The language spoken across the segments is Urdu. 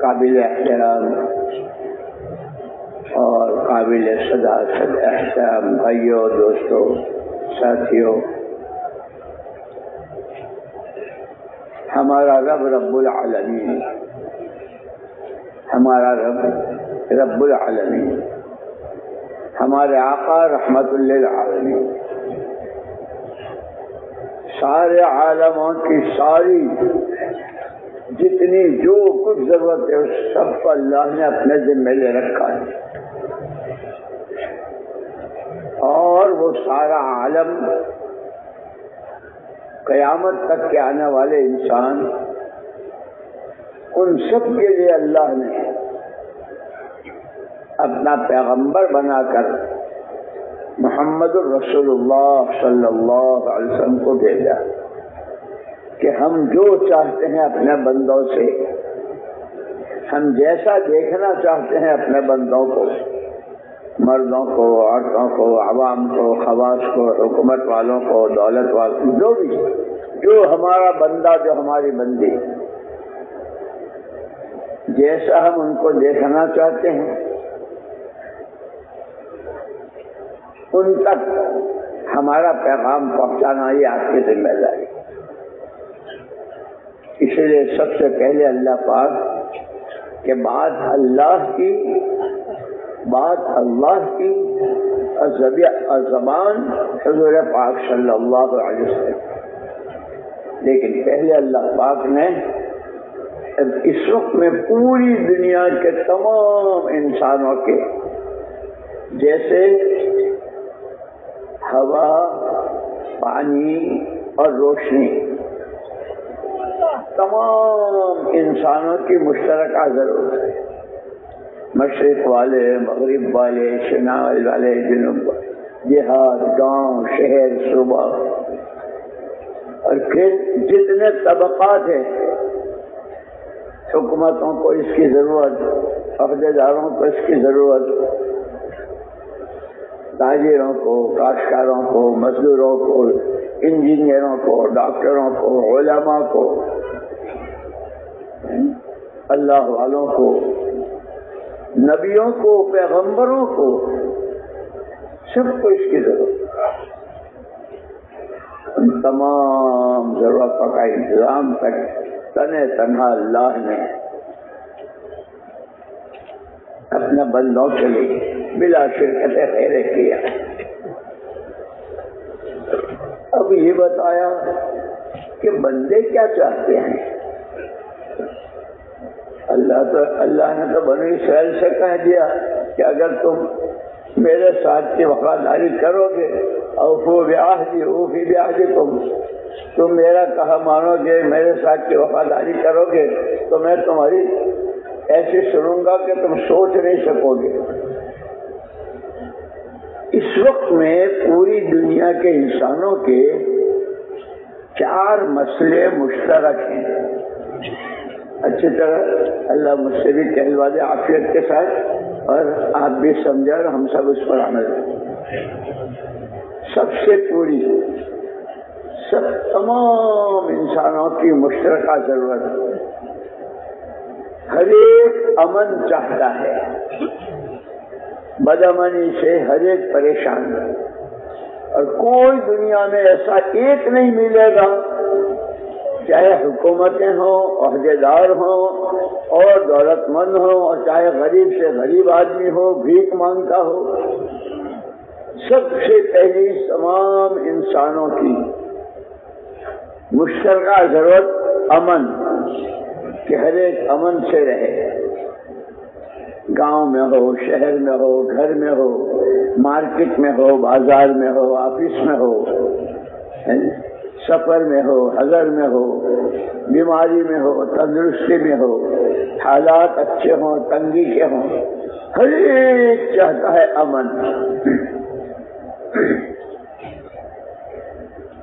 قابل احترام اور قابل صداقت احترام بھائیوں، دوستوں، ساتھیوں، ہمارا رب رب العالمین، ہمارا رب العالمین، ہمارے آقا رحمت للعالمین، سارے عالموں کی ساری جتنی جو کچھ ضرورت ہے اس سب کو اللہ نے اپنے ذمہ لے رکھا ہے، اور وہ سارا عالم قیامت تک کے آنے والے انسان ان سب کے لیے اللہ نے اپنا پیغمبر بنا کر محمد الرسول اللہ صلی اللہ علیہ وسلم کو بھیجا کہ ہم جو چاہتے ہیں اپنے بندوں سے، ہم جیسا دیکھنا چاہتے ہیں اپنے بندوں کو، مردوں کو، عورتوں کو، عوام کو، خواص کو، حکومت والوں کو، دولت والوں، جو بھی، جو ہمارا بندہ، جو ہماری بندی، جیسا ہم ان کو دیکھنا چاہتے ہیں ان تک ہمارا پیغام پہنچانا یہ آپ کی ذمہ داری۔ اسی لیے سب سے پہلے اللہ پاک کے بعد اللہ کی زبان حضور پاک صلی اللہ علیہ وسلم، لیکن پہلے اللہ پاک نے اس وقت میں پوری دنیا کے تمام انسانوں کے، جیسے ہوا، پانی اور روشنی، تمام انسانوں کی مشترکہ ضرورت ہے، مشرق والے، مغرب والے، شمال والے، جنوب والے، دیہات، گاؤں، شہر، صوبہ، اور پھر جتنے طبقات ہیں، حکومتوں کو اس کی ضرورت، عہدیداروں کو اس کی ضرورت، تاجروں کو، کاشتکاروں کو، مزدوروں کو، انجینئروں کو، ڈاکٹروں کو، علماء کو، اللہ والوں کو، نبیوں کو، پیغمبروں کو، سب کو اس کی ضرورت۔ ان تمام ضرورتوں کا انتظام تک تنہا اللہ نے اپنے بندوں کے لیے بلا شرکت خیر کیا۔ اب یہ بتایا کہ بندے کیا چاہتے ہیں۔ اللہ نے تو بنی اسرائیل سے کہہ دیا کہ اگر تم میرے ساتھ کی وفاداری کرو گے، اوفوا بعہدی اوفی بعہدکم، تم میرا کہا مانو گے، میرے ساتھ کی وفاداری کرو گے تو میں تمہاری ایسے سنوں گا کہ تم سوچ نہیں سکو گے۔ اس وقت میں پوری دنیا کے انسانوں کے 4 مسئلے مشترک ہیں۔ اچھی طرح اللہ مجھ سے بھی کہلوا دے عافیت کے ساتھ، اور آپ بھی سمجھیں اور ہم سب اس پر عمل کریں۔ سب سے پوری تمام انسانوں کی مشترکہ ضرورت، ہر ایک امن چاہتا ہے، بدامنی سے ہر ایک پریشان ہے، اور کوئی دنیا میں ایسا ایک نہیں ملے گا، چاہے حکومتیں ہوں، عہدیدار ہوں اور دولت مند ہوں، اور چاہے غریب سے غریب آدمی ہو، بھیک مانگتا ہو، سب سے پہلی تمام انسانوں کی مشترکہ ضرورت امن، کہ ہر ایک امن سے رہے، گاؤں میں ہو، شہر میں ہو، گھر میں ہو، مارکیٹ میں ہو، بازار میں ہو، آفس میں ہو، سفر میں ہو، حضر میں ہو، بیماری میں ہو، تندرستی میں ہو، حالات اچھے ہوں، تنگی کے ہوں، ہر ایک چاہتا ہے امن۔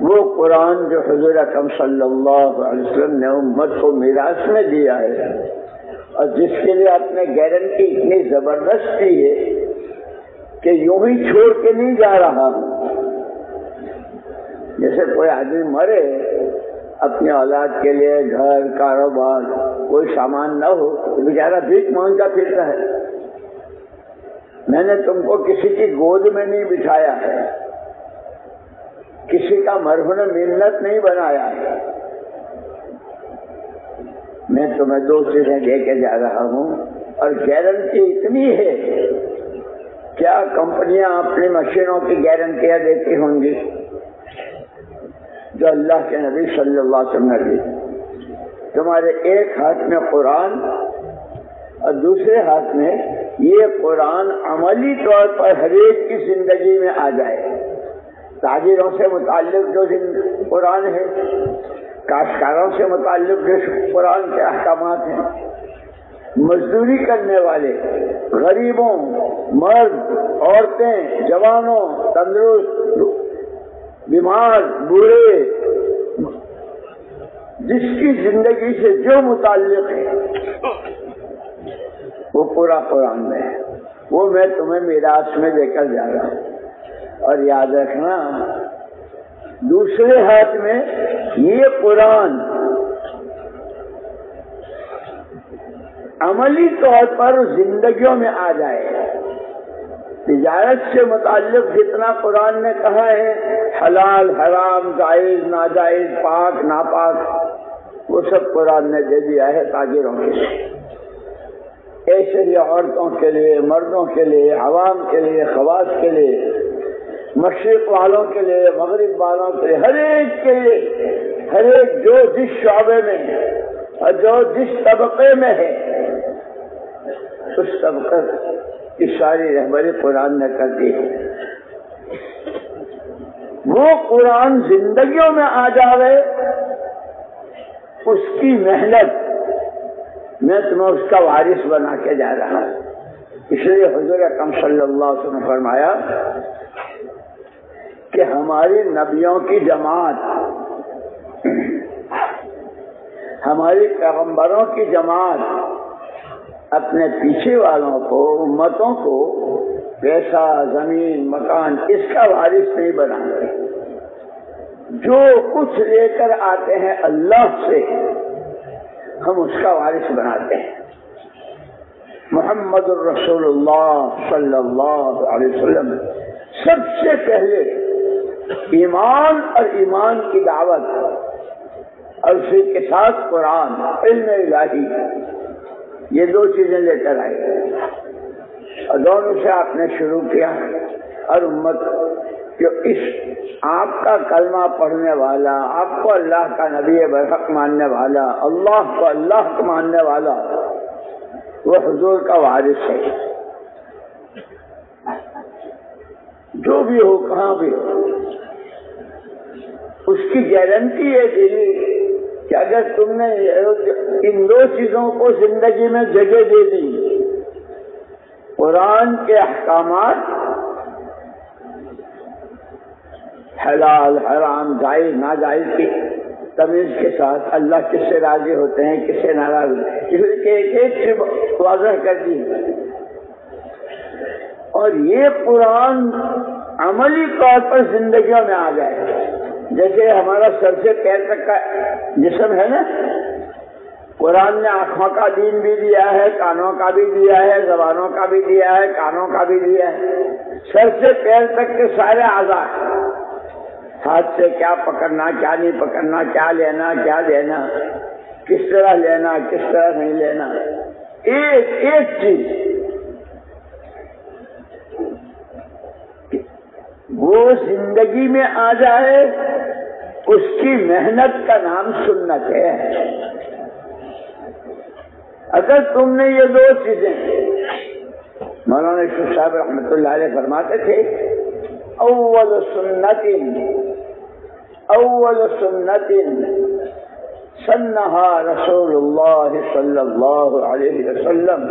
وہ قرآن جو حضور اکرم صلی اللہ علیہ وسلم نے امت کو میراث میں دیا ہے، اور جس کے لیے آپ نے گارنٹی اتنی زبردست دی ہے کہ یوں ہی چھوڑ کے نہیں جا رہا ہوں۔ جیسے کوئی آدمی مرے، اپنی اولاد کے لیے گھر، کاروبار، کوئی سامان نہ ہو تو بیچارہ بھیک مانگتا پھرتا ہے. میں نے تم کو کسی کی گود میں نہیں بٹھایا ہے، کسی کا مرہون منت نہیں بنایا ہے. میں تمہیں 2 چیزیں دے کے جا رہا ہوں، اور گارنٹی اتنی ہے. کیا کمپنیاں اپنی مشینوں کی گارنٹیاں دیتی ہوں گی؟ جو اللہ کے نبی صلی اللہ علیہ وسلم نے دی. تمہارے ایک ہاتھ میں قرآن اور دوسرے ہاتھ میں یہ قرآن عملی طور پر ہر ایک کی زندگی میں آ جائے. تاجروں سے متعلق جو قرآن ہے، کاشتکاروں سے متعلق جو قرآن کے احکامات ہیں، مزدوری کرنے والے، غریبوں، مرد، عورتیں، جوانوں، تندرست، بیمار، بوڑھے، جس کی زندگی سے جو متعلق ہے وہ پورا قرآن میں ہے. وہ میں تمہیں میراث میں دے کر جا رہا ہوں. اور یاد رکھنا، دوسرے ہاتھ میں یہ قرآن عملی طور پر زندگیوں میں آ جائے. تجارت سے متعلق جتنا قرآن نے کہا ہے، حلال حرام، جائز ناجائز، پاک ناپاک، وہ سب قرآن نے دے دیا ہے تاجروں کے لیے. ایسے ہی عورتوں کے لیے، مردوں کے لیے، عوام کے لیے، خواص کے لیے، مشرق والوں کے لیے، مغرب والوں کے لیے، ہر ایک کے لیے، ہر ایک جو جس شعبے میں ہے اور جو جس طبقے میں ہے، اس طبقے کی ساری رہبری قرآن نے کر دی. وہ قرآن زندگیوں میں آ جاوے، اس کی محنت میں تمہیں اس کا وارث بنا کے جا رہا ہوں. اس لیے حضور اکرم صلی اللہ علیہ وسلم نے فرمایا کہ ہماری نبیوں کی جماعت، ہماری پیغمبروں کی جماعت اپنے پیچھے والوں کو، امتوں کو پیسہ، زمین، مکان، اس کا وارث نہیں بناتے. جو کچھ لے کر آتے ہیں اللہ سے، ہم اس کا وارث بناتے ہیں. محمد الرسول اللہ صلی اللہ علیہ وسلم سب سے پہلے ایمان اور ایمان کی دعوت، اور اسی کے ساتھ قرآن، علم الہی، یہ 2 چیزیں لے کر آئے، اور دونوں سے آپ نے شروع کیا. اور امت جو اس آپ کا کلمہ پڑھنے والا، آپ کو اللہ کا نبی برحق ماننے والا، اللہ کو اللہ کو ماننے والا، وہ حضور کا وارث ہے. جو بھی ہو، کہاں بھی ہو، اس کی گارنٹی ہے کہ اگر تم نے ان 2 چیزوں کو زندگی میں جگہ دے دی، قرآن کے احکامات، حلال حرام، جائز ناجائز کی تمیز کے ساتھ، اللہ کس سے راضی ہوتے ہیں، کس سے ناراض ہوتے ہیں، اس لیے ایک ایک چیز واضح کر دی. اور یہ قرآن عملی طور پر زندگیوں میں آ جائے. جیسے ہمارا سر سے پیر تک کا جسم ہے نا، قرآن نے آنکھوں کا دین بھی دیا ہے، کانوں کا بھی دیا ہے، زبانوں کا بھی دیا ہے، کانوں کا بھی دیا ہے. سر سے پیر تک کے سارے اعضاء، ہاتھ سے کیا پکڑنا، کیا نہیں پکڑنا، کیا لینا، کیا دینا، کس طرح لینا، کس طرح نہیں لینا، ایک ایک چیز وہ زندگی میں آ جائے، اس کی محنت کا نام سنت ہے. اگر تم نے یہ 2 چیزیں، مولانا یوسف صاحب رحمۃ اللہ علیہ فرماتے تھے، اول سنت سنہا رسول اللہ صلی اللہ علیہ وسلم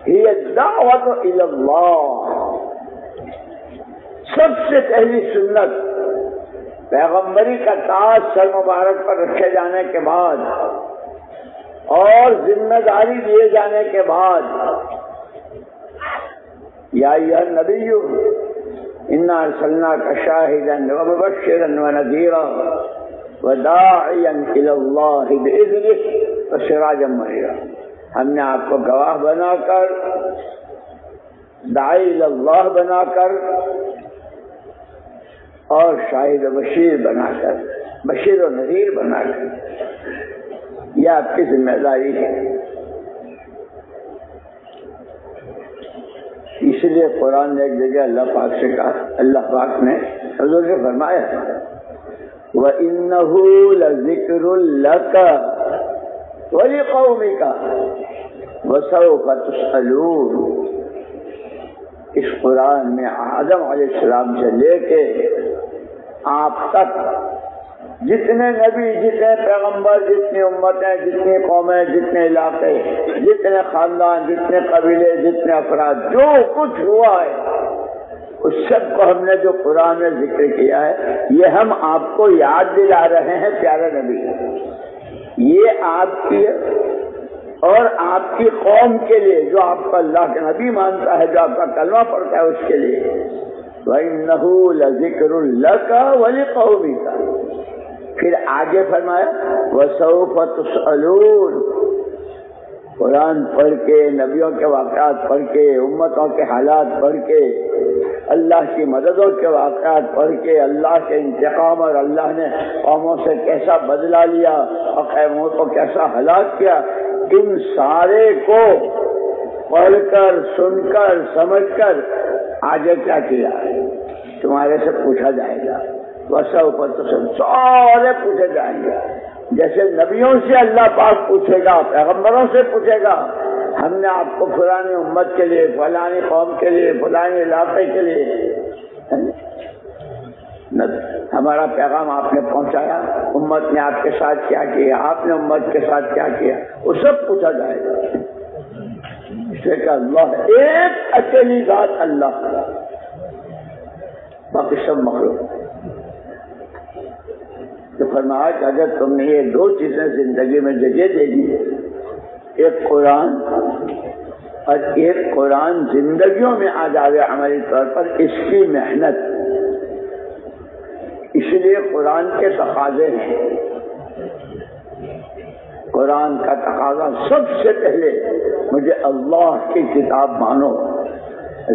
ہی الدعوت الی اللہ. سب سے پہلی سنت پیغمبری کا تاج سر مبارک پر رکھے جانے کے بعد اور ذمہ داری دیے جانے کے بعد، یا ایھا النبی انا ارسلناک شاہدا ومبشرا ونذیرا وداعیا الی اللہ باذنہ وسراجا منیرا. ہم نے آپ کو گواہ بنا کر، داعی الی اللہ بنا کر اور شاہد و بشیر بنا کر، بشیر و نذیر بنا کر، یہ آپ کی ذمہ داری ہے. اس لیے قرآن نے ایک جگہ اللہ پاک سے کہا، اللہ پاک نے حضور سے فرمایا وَإِنَّهُ لَذِكْرٌ لَكَ وَلِقَوْمِكَ وَسَوْفَ تُسْأَلُونَ. اس قرآن میں آدم علیہ السلام سے لے کے آپ تک جتنے نبی، جتنے پیغمبر، جتنی امتیں، جتنی قومیں، جتنے علاقے، جتنے خاندان، جتنے قبیلے، جتنے افراد، جو کچھ ہوا ہے اس سب کو ہم نے جو قرآن میں ذکر کیا ہے یہ ہم آپ کو یاد دلا رہے ہیں پیارے نبی. یہ آپ کی اور آپ کی قوم کے لیے جو آپ کو اللہ کے نبی مانتا ہے، جو آپ کا کلمہ پڑھتا ہے، اس کے لیے. وَإِنَّهُ لَذِكْرٌ لَكَ وَلِقَوْمِكَ. پھر آگے فرمایا وَسَوْفَ تُسْأَلُونَ. قرآن پڑھ کے، نبیوں کے واقعات پڑھ کے، امتوں کے حالات پڑھ کے، اللہ کی مددوں کے واقعات پڑھ کے، اللہ کے انتقام اور اللہ نے قوموں سے کیسا بدلہ لیا اور قوموں کو کیسا ہلاک کیا، ان سارے کو پڑھ کر، سن کر، سمجھ کر آگے کیا کیا تمہارے سے پوچھا جائے گا. وَسَوْفَ تُسْأَلُونَ. سارے پوچھے جائیں گے. جیسے نبیوں سے اللہ پاک پوچھے گا، پیغمبروں سے پوچھے گا، ہم نے آپ کو فلانی امت کے لیے، فلانی قوم کے لیے، فلانی علاقے کے لیے ہمارا پیغام آپ نے پہنچایا، امت نے آپ کے ساتھ کیا کیا، آپ نے امت کے ساتھ کیا کیا، وہ سب پوچھا جائے گا. اس لیے کہ اللہ ایک اکیلی ذات اللہ، باقی سب مخلوق. تو فرمایا کہ اگر تم نے یہ دو چیزیں زندگی میں جگہ دے دی، ایک قرآن اور ایک قرآن زندگیوں میں آ جاوے عملی طور پر، اس کی محنت. اس لیے قرآن کے تقاضے ہیں. قرآن کا تقاضا سب سے پہلے مجھے اللہ کی کتاب مانو.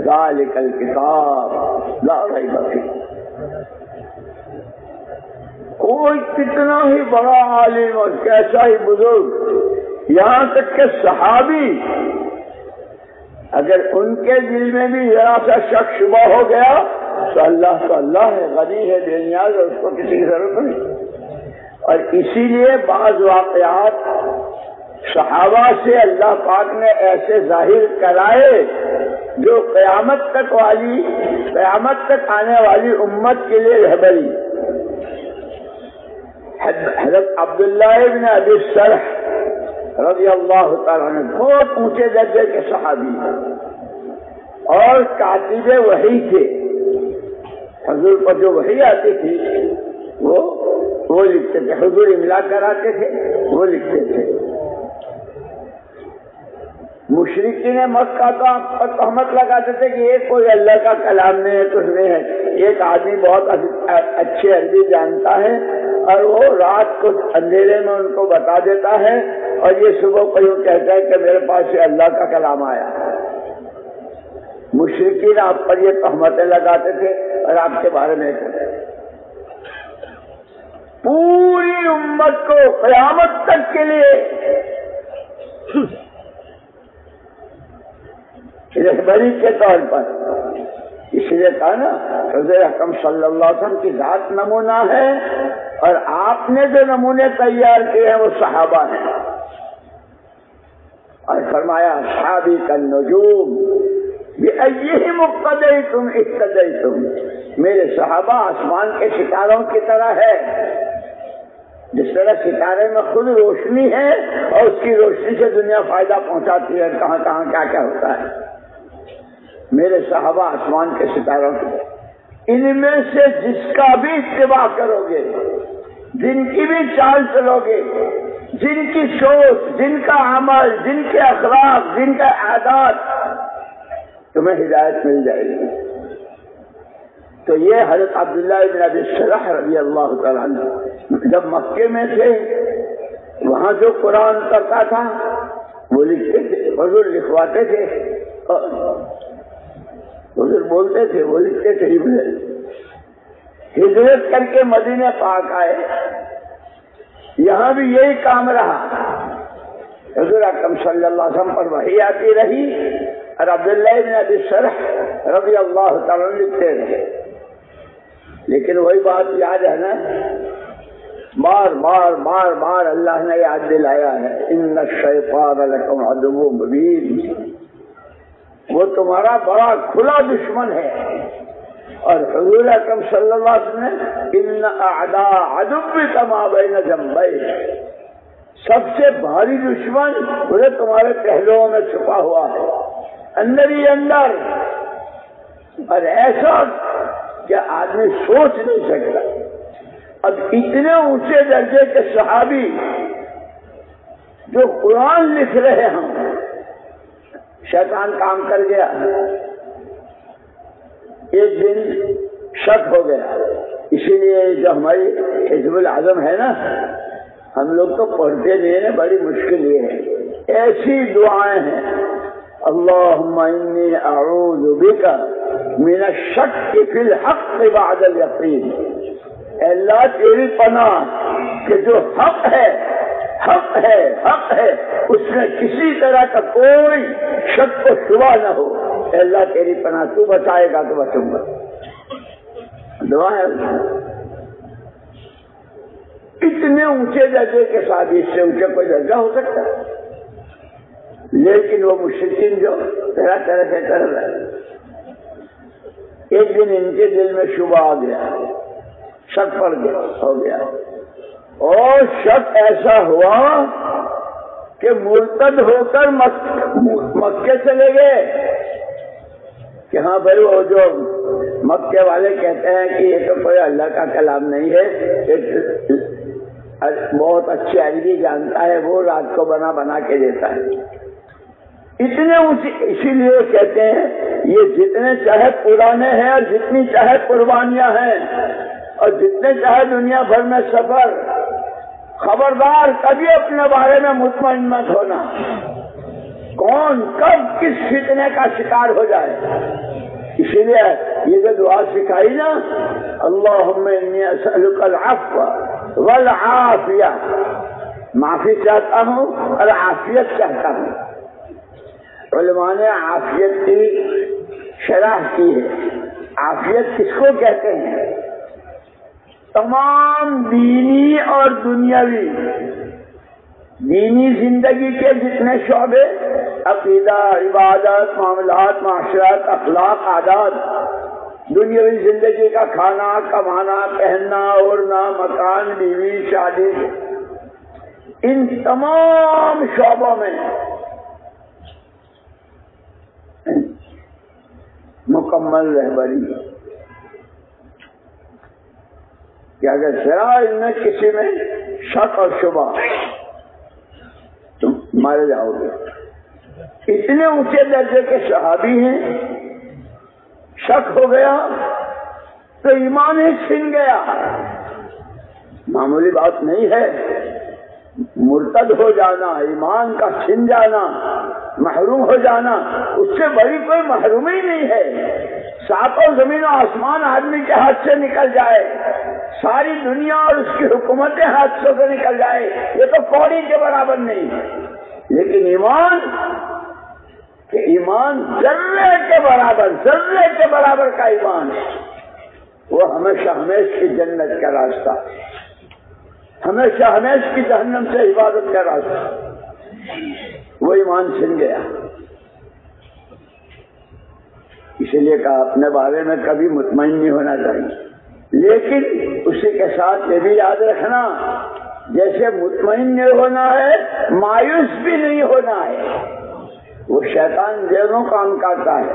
ذالک الکتاب لا ریب فیہ. کوئی کتنا ہی بڑا عالم اور کیسا ہی بزرگ، یہاں تک کہ صحابی، اگر ان کے دل میں بھی ذرا سا شک شبہ ہو گیا تو اللہ ہے، غنی ہے، بے نیاز ہے، اس کو کسی کی ضرورت نہیں. اور اسی لیے بعض واقعات صحابہ سے اللہ پاک نے ایسے ظاہر کرائے جو قیامت تک آنے والی امت کے لیے رہبری. حضرت عبداللہ ابن ابی سرح رضی اللہ تعالیٰ عنہ بہت اونچے درجے کے صحابی اور کاتب وحی تھے. حضور پر جو وحی آتی تھی وہ لکھتے تھے، حضور املا کراتے تھے، وہ لکھتے تھے. مشرکین مکہ تو آپ پر تہمت لگاتے تھے کہ یہ کوئی اللہ کا کلام نہیں ہے، کچھ نہیں ہے، ایک آدمی بہت اچھی عربی جانتا ہے اور وہ رات کو اندھیرے میں ان کو بتا دیتا ہے اور یہ صبح کو یوں کہتا ہے کہ میرے پاس یہ اللہ کا کلام آیا. مشرکین آپ پر یہ تہمتیں لگاتے تھے اور آپ کے بارے میں کہتے تھے. پوری امت کو قیامت تک کے لیے رہبری کے طور پر، اس لیے کہا نا حضور اکرم صلی اللہ علیہ وسلم کی ذات نمونہ ہے اور آپ نے جو نمونے تیار کیے ہیں وہ صحابہ ہیں. اور فرمایا اصحابی کالنجوم بأیہم اقتدیتم اہتدیتم. میرے صحابہ آسمان کے ستاروں کی طرح ہے. جس طرح ستارے میں خود روشنی ہے اور اس کی روشنی سے دنیا فائدہ پہنچاتی ہے، کہاں کہاں کیا کیا ہوتا ہے. میرے صحابہ آسمان کے ستاروں کی، ان میں سے جس کا بھی اتباع کرو گے، جن کی بھی چال چلو گے، جن کی سوچ، جن کا عمل، جن کے اخلاق، جن کا عادات، تمہیں ہدایت مل جائے گی. تو یہ حضرت عبداللہ بن ابی سرح رضی اللہ تعالیٰ عنہ جب مکے میں تھے وہاں جو قرآن کرتا تھا وہ لکھتے تھے، حضور لکھواتے تھے، حضور بولتے تھے، وہ لکھتے تھے۔ ہجرت کر کے مدینہ پاک آئے، یہاں بھی یہی کام رہا، حضور اکرم صلی اللہ علیہ وسلم پر وحی آتی رہی اور عبداللہ بن ابی سرح رضی اللہ تعالیٰ لکھتے رہے۔ لیکن وہی بات یاد ہے نا، بار بار بار بار اللہ نے یاد دلایا ہے، ان الشیطان لکم عدو مبین، وہ تمہارا بڑا کھلا دشمن ہے۔ اور حضور اکرم صلی اللہ علیہ وسلم نے ان اعداء عدوک ما بین جنبیک، سب سے بھاری دشمن وہ تمہارے پہلوؤں میں چھپا ہوا ہے، اندر ہی اندر، اور ایسا کہ آدمی سوچ نہیں سکتا۔ اب اتنے اونچے درجے کے صحابی جو قرآن لکھ رہے ہیں، شیطان کام کر گیا، ایک دن شک ہو گیا۔ اسی لیے جو ہماری حزب العظم ہے نا، ہم لوگ تو پڑھتے نہیں ہیں، بڑی مشکل یہ ہے، ایسی دعائیں ہیں، اللہم انی اعوذ بک من الشک فی الحق بعد الیقین، اے اللہ تیری پناہ کہ جو حق ہے حق ہے حق ہے، اس میں کسی طرح کا کوئی شک و شبہ نہ ہو، اے اللہ تیری پناہ، تو بچائے گا تو بچوں گا، دعا ہے۔ اتنے اونچے درجے کے ساتھ اس سے اونچے کوئی درجہ ہو سکتا ہے، لیکن وہ مشرکین جو طرح طرح سے کر رہے، ایک دن ان کے دل میں شبہ آ گیا، شک پڑ گیا، ہو گیا، اور شک ایسا ہوا کہ مرتد ہو کر مکے چلے گئے کہ ہاں بھائی وہ جو مکے والے کہتے ہیں کہ یہ تو کوئی اللہ کا کلام نہیں ہے، بہت اچھی عربی جانتا ہے، وہ رات کو بنا بنا کے دیتا ہے، اتنے اونچی، اسی لیے کہتے ہیں یہ جتنے چاہے پرانے ہیں اور جتنی چاہے قربانیاں ہیں اور جتنے چاہے دنیا بھر میں سفر، خبردار کبھی اپنے بارے میں مطمئن مت ہونا، کون کب کس فتنے کا شکار ہو جائے۔ اسی لیے یہ جو دعا سکھائی نا، اللہم انی اسألک العفو والعافیہ، معافی چاہتا ہوں اور عافیت چاہتا ہوں۔ علماء نے عافیت کی شرح کی ہے، عافیت کس کو کہتے ہیں؟ تمام دینی اور دنیاوی، دینی زندگی کے جتنے شعبے، عقیدہ، عبادت، معاملات، معاشرت، اخلاق، عادات، دنیاوی زندگی کا کھانا، کمانا، پہننا، اوڑھنا، مکان، بیوی، شادی، ان تمام شعبوں میں مکمل رہبری، کہ اگر ذرا ان میں کسی میں شک اور شبہ تم مارے جاؤ گے۔ اتنے اونچے درجے کے صحابی ہیں، شک ہو گیا تو ایمان ہی چھن گیا، معمولی بات نہیں ہے، مرتد ہو جانا، ایمان کا چھن جانا، محروم ہو جانا، اس سے بڑی کوئی محرومی نہیں ہے۔ ساتوں زمین و آسمان آدمی کے ہاتھ سے نکل جائے، ساری دنیا اور اس کی حکومتیں ہاتھوں سے نکل جائے، یہ تو پوری کے برابر نہیں، لیکن ایمان ذرے کے برابر کا ایمان، وہ ہمیشہ کی جنت کا راستہ، ہمیشہ کی جہنم سے حفاظت کا راستہ، وہ ایمان چھن گیا۔ اسی لیے کہا اپنے بارے میں کبھی مطمئن نہیں ہونا چاہیے، لیکن اسی کے ساتھ یہ بھی یاد رکھنا، جیسے مطمئن نہیں ہونا ہے مایوس بھی نہیں ہونا ہے۔ وہ شیطان دونوں کام کرتا ہے،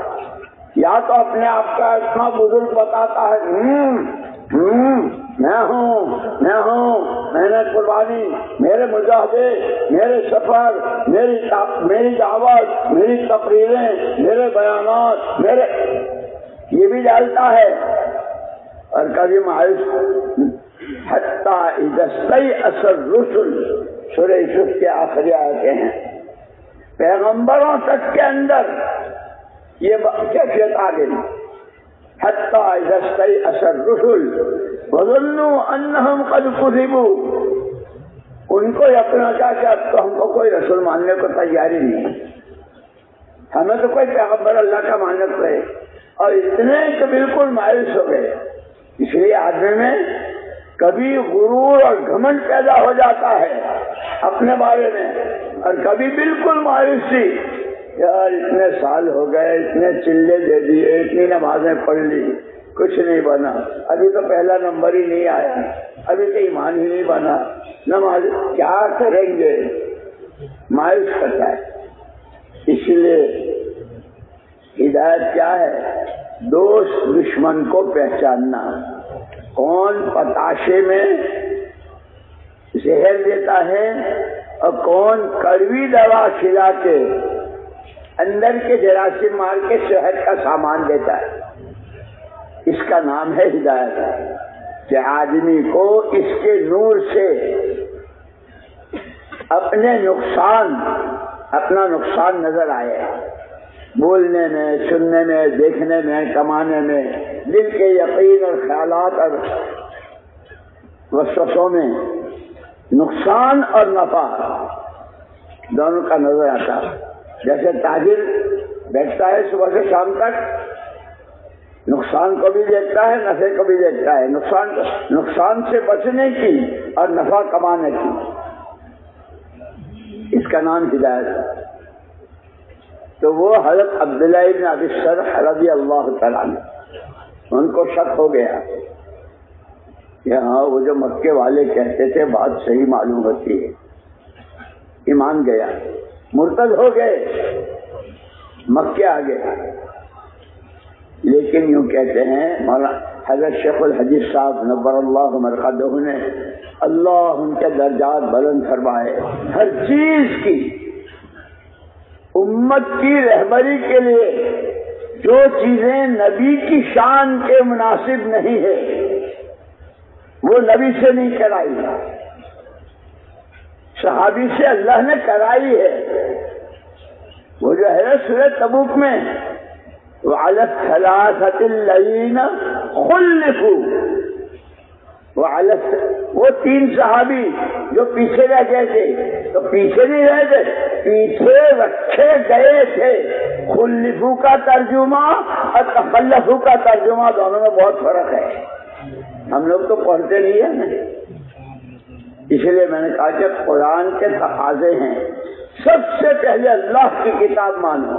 یا تو اپنے آپ کا اتنا بزرگ بتاتا ہے، میں ہوں، میں نے قربانی، میرے مجاہدے، میرے سفر، میری دعوت، میری تقریریں، میرے بیانات، یہ بھی ڈالتا ہے، اور کبھی مایوس حتیٰ اذا استیأس الرسل، سورہ یوسف کے آخری آیتیں ہیں، پیغمبروں تک کے اندر یہ کیفیت آ گئی، حتیٰ اذا استیأس الرسل وظنوا انہم قد کذبوا، ان کو یقین ہوتا کہ اب تو ہم کو کوئی رسول ماننے کو تیاری نہیں، ہمیں تو کوئی پیغمبر اللہ کا ماننا پڑے، اور اتنے کہ بالکل مایوس ہو گئے۔ اس لیے آدمی میں کبھی غرور اور گھمنڈ پیدا ہو جاتا ہے اپنے بارے میں، اور کبھی بالکل مایوسی، یار اتنے سال ہو گئے، اتنے چلے دے دیے، اتنی نمازیں پڑھ لی، کچھ نہیں بنا، ابھی تو پہلا نمبر ہی نہیں آیا، ابھی تو ایمان ہی نہیں بنا، نماز کیا کریں گے، مایوس کرتا ہے۔ اس لیے ہدایت کیا ہے؟ دوست دشمن کو پہچاننا، کون پتاشے میں زہر دیتا ہے اور کون کڑوی دوا کھلا کے اندر کے جراثیم مار کے شہد کا سامان دیتا ہے، اس کا نام ہے ہدایت، کہ آدمی کو اس کے نور سے اپنا نقصان نظر آئے، بولنے میں، سننے میں، دیکھنے میں، کمانے میں، دل کے یقین اور خیالات اور وسوسوں میں نقصان اور نفع دونوں کا نظر آتا ہے۔ جیسے تاجر بیٹھتا ہے صبح سے شام تک، نقصان کو بھی دیکھتا ہے، نفع کو بھی دیکھتا ہے، نقصان سے بچنے کی اور نفع کمانے کی، اس کا نام ہدایت ہے۔ تو وہ حضرت عبداللہ ابن ابی سرح رضی اللہ تعالیٰ عنہ، ان کو شک ہو گیا کہ ہاں وہ جو مکے والے کہتے تھے بات صحیح معلوم ہوتی ہے، ایمان گیا، مرتد ہو گئے، مکے آ گئے، لیکن یوں کہتے ہیں مولانا حضرت شیخ الحدیث صاحب نبر اللہ مرقدہ نے، اللہ ان کے درجات بلند فرمائے، ہر چیز کی امت کی رہبری کے لیے جو چیزیں نبی کی شان کے مناسب نہیں ہے وہ نبی سے نہیں کرائی، صحابی سے اللہ نے کرائی ہے۔ وہ جو ہے سورہ تبوک میں وعلی الثلاثۃ الذین خلفوا، وہ تین صحابی جو پیچھے رہ گئے تھے، تو پیچھے نہیں رہ گئے، پیچھے رکھے گئے تھے۔ خلفو کا ترجمہ اور تخلفو کا ترجمہ دونوں میں بہت فرق ہے، ہم لوگ تو پڑھتے نہیں ہیں نا، اس لیے میں نے کہا کہ قرآن کے تقاضے ہیں، سب سے پہلے اللہ کی کتاب مانو،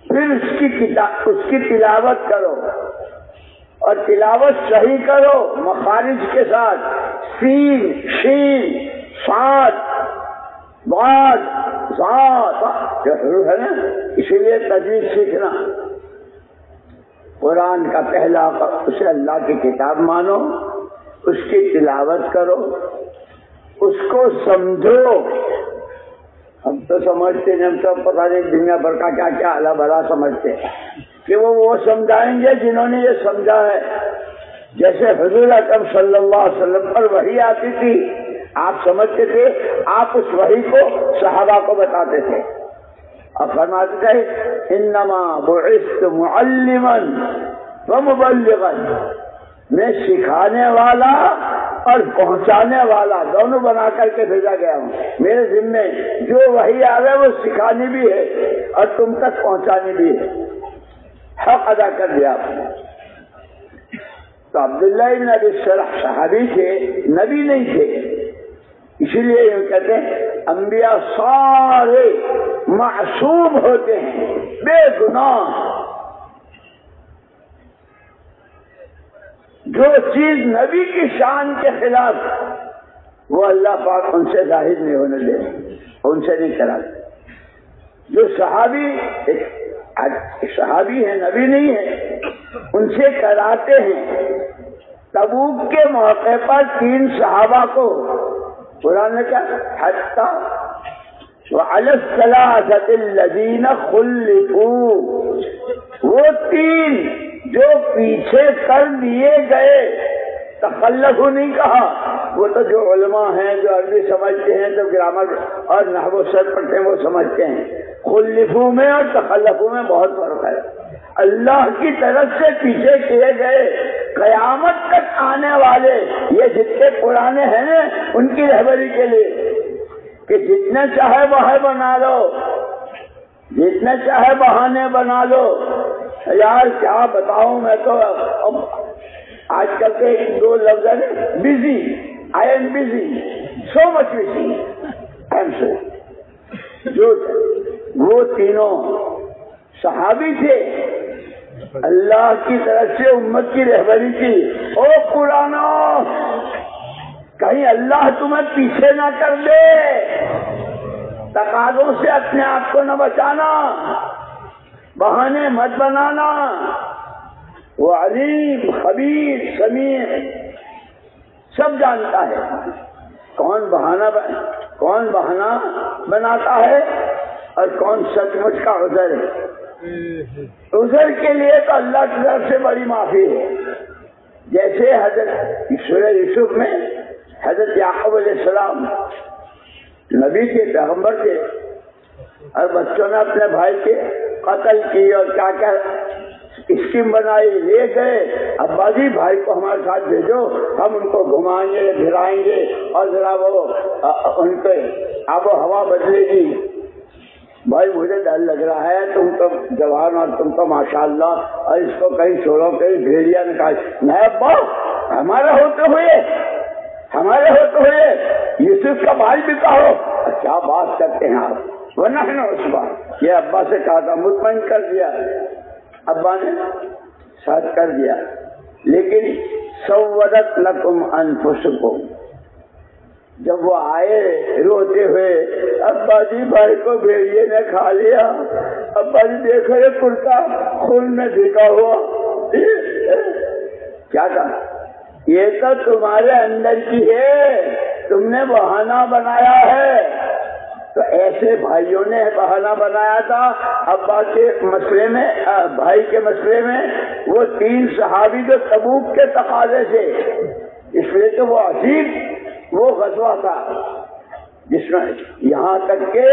پھر اس کی تلاوت کرو، اور تلاوت صحیح کرو مخارج کے ساتھ، سین، شین، صاد، ضاد، ذات، جو حروف ہے نا، اسی لیے تجوید سیکھنا۔ قرآن کا پہلا اسے اللہ کی کتاب مانو، اس کی تلاوت کرو، اس کو سمجھو۔ ہم تو سمجھتے ہیں، ہم تو پتہ نہیں دنیا بھر کا کیا کیا اعلیٰ بھلا سمجھتے ہیں کہ وہ سمجھائیں گے جنہوں نے یہ سمجھا ہے۔ جیسے حضور اکرم صلی اللہ علیہ وسلم پر وحی آتی تھی، آپ سمجھتے تھے، آپ اس وحی کو صحابہ کو بتاتے تھے، اور فرماتے تھے انما بعثت معلما ومبلغا، میں سکھانے والا اور پہنچانے والا دونوں بنا کر کے بھیجا گیا ہوں، میرے ذمے جو وحی آ رہا ہے وہ سکھانی بھی ہے اور تم تک پہنچانی بھی ہے، حق ادا کر دیا آپ نے۔ تو عبداللہ ابن ابی سرح صحابی تھے، نبی نہیں تھے، اسی لیے یہ کہتے ہیں انبیاء سارے معصوم ہوتے ہیں، بے گناہ، جو چیز نبی کی شان کے خلاف وہ اللہ پاک ان سے ظاہر نہیں ہونے دے، ان سے نہیں کراتے۔ جو صحابی ہیں، نبی نہیں ہے، ان سے کراتے ہیں۔ تبوک کے موقع پر 3 صحابہ کو قرآن نے کہا حتیٰ وعلی الثلاثۃ الذین خلفوا، وہ 3 جو پیچھے کر دیے گئے، تخلف نہیں کہا، وہ تو جو علماء ہیں، جو عربی سمجھتے ہیں، جو گرامر اور نحو صرف پڑھتے ہیں وہ سمجھتے ہیں، خلفو میں اور تخلفو میں بہت فرق ہے۔ اللہ کی طرف سے پیچھے کیے گئے، قیامت تک آنے والے یہ جتنے پرانے ہیں نا ان کی رہبری کے لیے کہ جتنے چاہے بہانے بنا لو، جتنے چاہے بہانے بنا لو۔ یار کیا بتاؤں، میں تو آج کل کے دو لفظ ہیں، busy, I am busy, so much busy, I am so. جو وہ تینوں صحابی تھے، اللہ کی طرف سے امت کی رہبری کی۔ او قرآن، کہیں اللہ تمہیں پیچھے نہ کر دے، تقاضوں سے اپنے آپ کو نہ بچانا، بہانے مت بنانا۔ وہ علیم، خبیر، سمیع سب جانتا ہے کون بہانہ بناتا ہے اور کون سچ مچ کا عذر ہے۔ عذر کے لیے تو اللہ کی طرف سے بڑی معافی ہے۔ جیسے حضرت سورہ یوسف میں حضرت یعقوب علیہ السلام نبی کے، پیغمبر کے، اور بچوں نے اپنے بھائی کے قتل کی اور کیا کیا اسکیم بنائی، لے گئے، ابا جی بھائی کو ہمارے ساتھ بھیجو، ہم ان کو گھمائیں گے، پھرائیں گے اور ذرا وہ ان کے آب و ہوا بدلے گی۔ بھائی مجھے ڈر لگ رہا ہے، تم تو جوان اور تم تو ماشاءاللہ، اور اس کو کہیں چھوڑو، کہیں بھیڑیا نکال۔ نہیں ابا، ہمارے ہوتے ہوئے یوسف کا بھائی بھی کہو۔ کیا بات کرتے ہیں آپ، ورنہ ہے نا اس بات، یہ ابا سے کہا تھا، مطمئن کر دیا، ابا نے ساتھ کر دیا۔ لیکن سورت لکم انفسکم، جب وہ آئے روتے ہوئے، ابا جی بھائی کو بھیڑیے نے کھا لیا، ابا جی دیکھو یہ کرتا خون میں بھیگا ہوا، کیا کہا؟ یہ تو تمہارے اندر کی ہے، تم نے بہانہ بنایا ہے۔ تو ایسے بھائیوں نے بہانہ بنایا تھا ابا کے مسئلے میں، بھائی کے مسئلے میں، وہ 3 صحابی جو تبوک کے تقاضے سے، اس لیے تو وہ عجیب وہ غزوہ تھا جس میں یہاں تک کہ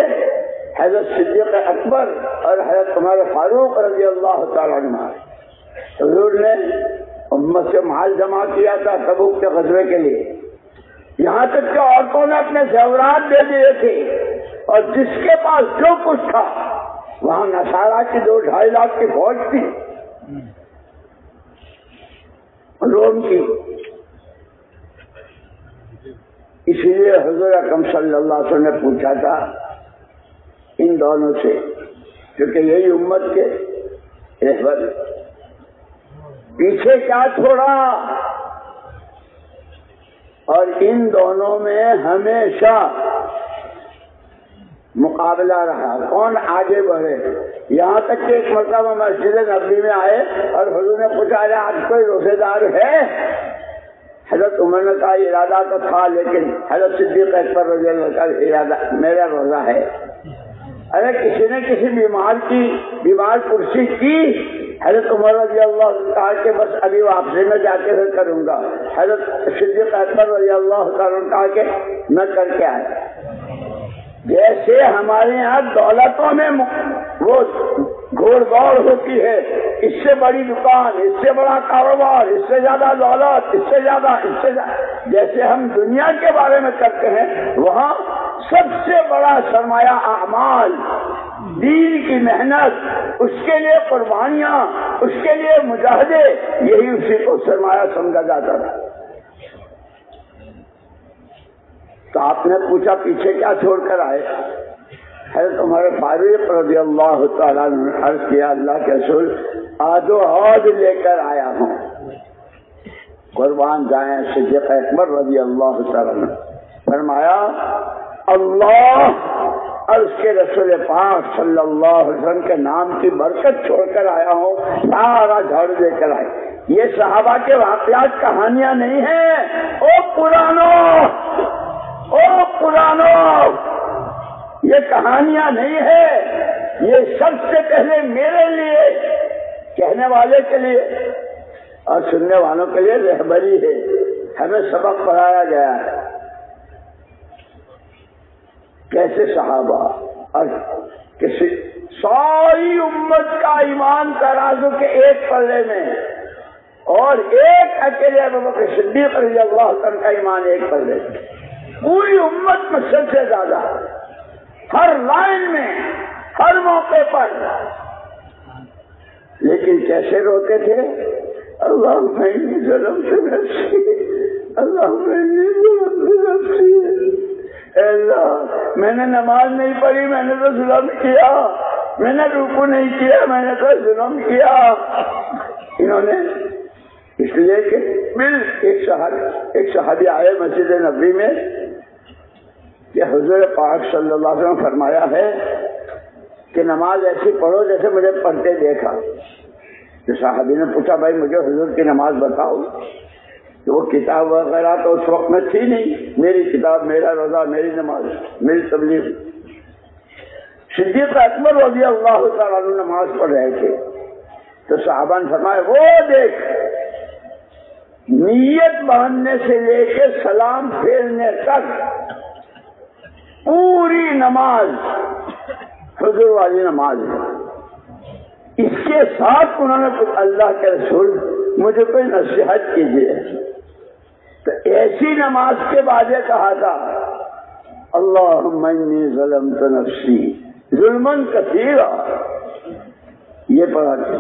حضرت صدیق اکبر اور حضرت عمر فاروق رضی اللہ تعالیٰ عنہ، حضور نے امت سے مال جمع کیا تھا تبوک کے غزوے کے لیے، یہاں تک کہ عورتوں نے اپنے زیورات دے دیے تھے، اور جس کے پاس جو کچھ تھا، وہاں نصارہ کی 2-2.5 لاکھ کی فوج تھی روم کی۔ اسی لیے حضور اکرم صلی اللہ علیہ وسلم نے پوچھا تھا ان دونوں سے، کیونکہ یہی امت کے رہبر، پیچھے کیا چھوڑا؟ اور ان دونوں میں ہمیشہ مقابلہ رہا، کون آگے بڑھے۔ یہاں تک کہ ایک مرتبہ مسجد نبوی میں آئے اور حضور نے پوچھا آج کوئی روزے دار ہے؟ حضرت عمر نے کہا ارادہ تو تھا، لیکن حضرت صدیق اکبر رضی اللہ کا ارادہ میرا روزہ ہے۔ ارے کسی نے کسی بیمار کرسی کی، حضرت عمر رضی اللہ کہا کہ بس ابھی واپسی میں جا کے کروں گا۔ حضرت صدیق اکبر رضی اللہ تعالیٰ نے کہا کہ میں کر کے آیا۔ جیسے ہمارے یہاں دولتوں میں وہ گھوڑ دوڑ ہوتی ہے، اس سے بڑی دکان، اس سے بڑا کاروبار، اس سے زیادہ دولت، اس سے زیادہ، جیسے ہم دنیا کے بارے میں کرتے ہیں، وہاں سب سے بڑا سرمایہ اعمال، دین کی محنت، اس کے لیے قربانیاں، اس کے لیے مجاہدے، یہی اسی کو سرمایہ سمجھا جاتا تھا۔ تو آپ نے پوچھا پیچھے کیا چھوڑ کر آئے؟ حضرت عمر فاروق رضی اللہ تعالیٰ نے عرض کیا اللہ کے رسول آدو عود لے کر آیا ہوں، قربان جائیں صدیق اکبر رضی اللہ تعالیٰ نے فرمایا اللہ اور اس کے رسول پاک صلی اللہ علیہ وسلم کے نام کی برکت چھوڑ کر آیا ہوں، سارا جھاڑو لے کر آئے۔ یہ صحابہ کے واقعات کہانیاں نہیں ہیں، او قرآنوں، یہ کہانیاں نہیں ہے، یہ سب سے پہلے میرے لیے کہنے والے کے لیے اور سننے والوں کے لیے رہبری ہے. ہمیں سبق پڑھایا گیا ہے کیسے صحابہ اور کسی ساری امت کا ایمان ترازو کے ایک پلڑے میں اور ایک اکیلے ابوبکر صدیق رضی اللہ عنہ کا ایمان ایک پلڑے میں. پوری امت میں سب سے زیادہ ہر لائن میں ہر موقع پر. لیکن کیسے روتے تھے؟ اللہم انی ظلمت نفسی، اللہم انی ظلمت نفسی. اے اللہ میں نے نماز نہیں پڑھی، میں نے تو ظلم کیا، میں نے رکوع نہیں کیا، میں نے تو ظلم کیا. انہوں نے اس لیے کہ ایک صحابی آئے مسجد نبوی میں کہ حضور پاک صلی اللہ علیہ وسلم فرمایا ہے کہ نماز ایسی پڑھو جیسے مجھے پڑھتے دیکھا. تو صحابی نے پوچھا بھائی مجھے حضور کی نماز بتاؤ. تو وہ کتاب وغیرہ تو اس وقت میں تھی نہیں، میری کتاب، میرا روزہ، میری نماز، میری تبلیغ. صدیق اکبر رضی اللہ تعالیٰ عنہ نماز پڑھ رہے تھے تو صحابہ نے فرمایا وہ دیکھ، نیت باندھنے سے لے کے سلام پھیرنے تک پوری نماز حضور والی نماز ہے. اس کے ساتھ انہوں نے کچھ اللہ کے رسول مجھے کوئی نصیحت کیجیے. تو ایسی نماز کے بعد یہ کہا تھا اللہم انی ظلمت نفسی ظلمن کثیرا. یہ پڑھا تھا.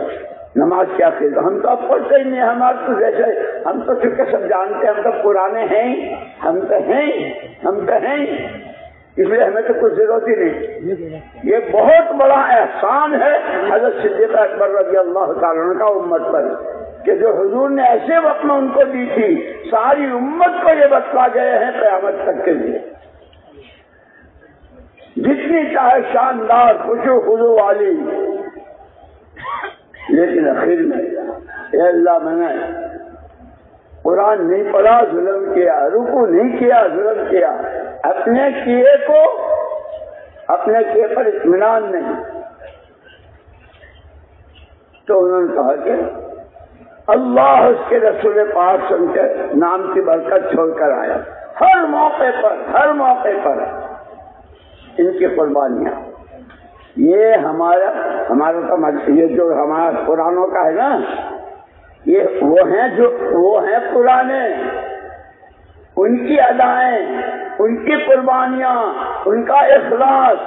نماز کیا کہتے ہم تو اب پڑھتے ہی نہیں. ہمارے تو جیسے ہم تو چونکہ سب جانتے ہیں ہم تو پرانے ہیں، ہم تو ہیں اس لیے ہمیں تو کچھ ضرورت ہی نہیں. یہ بہت بڑا احسان ہے حضرت صدیق اکبر رضی اللہ تعالیٰ عنہ کا امت پر کہ جو حضور نے ایسے وقت میں ان کو دی تھی ساری امت کو یہ بتلا گئے ہیں قیامت تک کے لیے. جتنی چاہے شاندار خشوع خضوع والی، لیکن آخر میں اے اللہ میں نے قرآن نہیں پڑھا ظلم کیا، رکوع نہیں کیا ظلم کیا، اپنے کیے پر اطمینان نہیں. تو انہوں نے کہا کہ اللہ اس کے رسول پاک سن کے نام کی برکت چھوڑ کر آیا. ہر موقع پر ان کی قربانیاں. یہ ہمارا تو یہ جو ہمارا قرآنوں کا ہے نا، یہ وہ ہیں پرانے، ان کی ادائیں، ان کی قربانیاں، ان کا اخلاص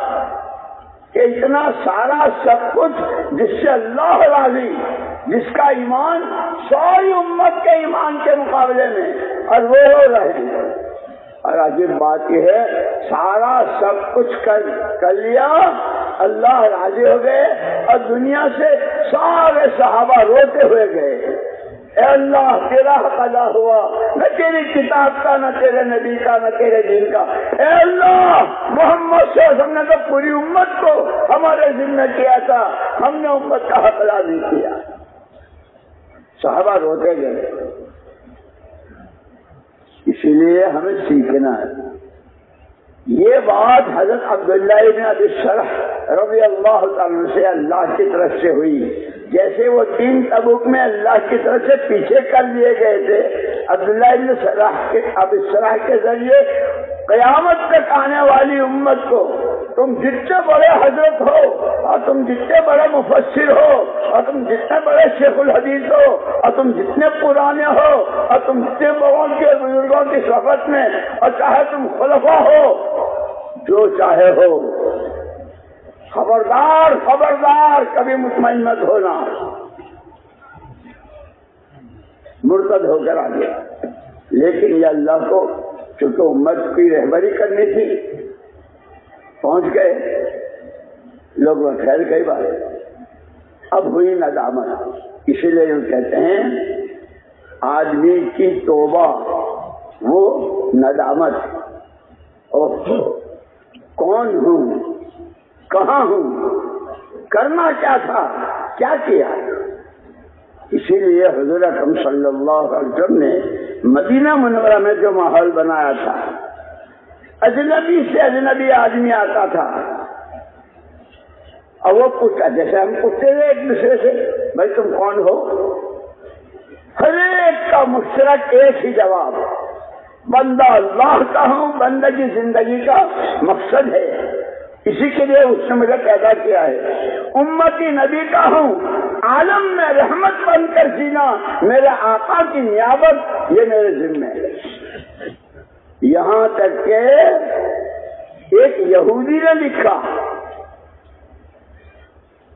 کہ اتنا سارا سب کچھ جس سے اللہ راضی، جس کا ایمان ساری امت کے ایمان کے مقابلے میں، اور وہ ہو رہے ہیں. اور عجیب بات یہ ہے سارا سب کچھ کر لیا، اللہ راضی ہو گئے اور دنیا سے سارے صحابہ روتے ہوئے گئے. اے اللہ تیرا حق ادا ہوا، نہ تیری کتاب کا، نہ تیرے نبی کا، نہ تیرے دین کا. اے اللہ محمد صلی اللہ علیہ وسلم نے تو پوری امت کو ہمارے ذمہ کیا تھا، ہم نے امت کا حق ادا نہیں کیا. صحابہ روتے گئے. اسی لیے ہمیں سیکھنا ہے. یہ بات حضرت عبداللہ بن ابی سرح رضی اللہ تعالیٰ سے اللہ کی طرف سے ہوئی. جیسے وہ 3 تبوک میں اللہ کی طرف سے پیچھے کر لیے گئے تھے، عبداللہ بن ابی سرح کے ذریعے قیامت تک آنے والی امت کو تم جتنے بڑے حضرت ہو اور تم جتنے بڑے مفسر ہو اور تم جتنے بڑے شیخ الحدیث ہو اور تم جتنے پرانے ہو اور تم جتنے بڑوں کے بزرگوں کی صحبت میں، اور چاہے تم خلفاء ہو، جو چاہے ہو، خبردار کبھی مطمئن مت ہونا. مرتد ہو کر آ گیا. لیکن یہ اللہ کو چونکہ امت کی رہبری کرنی تھی، پہنچ گئے لوگ. خیر کئی بار اب ہوئی ندامت. اسی لیے ہم کہتے ہیں آدمی کی توبہ وہ ندامت. اوہ کون ہوں، کہاں ہوں، کرنا کیا تھا، کیا کیا. اسی لیے حضور اکرم صلی اللہ علیہ وسلم نے مدینہ منورہ میں جو ماحول بنایا تھا، اجنبی سے اجنبی آدمی آتا تھا اور وہ پوچھا جیسے ہم پوچھتے تھے ایک دوسرے سے بھائی تم کون ہو، ہر ایک کا مشترک ایک ہی جواب، بندہ اللہ کا ہوں، بندگی زندگی کا مقصد ہے، اسی کے لیے اس نے مجھے پیدا کیا ہے، امتی نبی کا ہوں، عالم میں رحمت بن کر جینا میرے آقا کی نیابت یہ میرے ذمہ ہے۔ یہاں تک کہ ایک یہودی نے لکھا،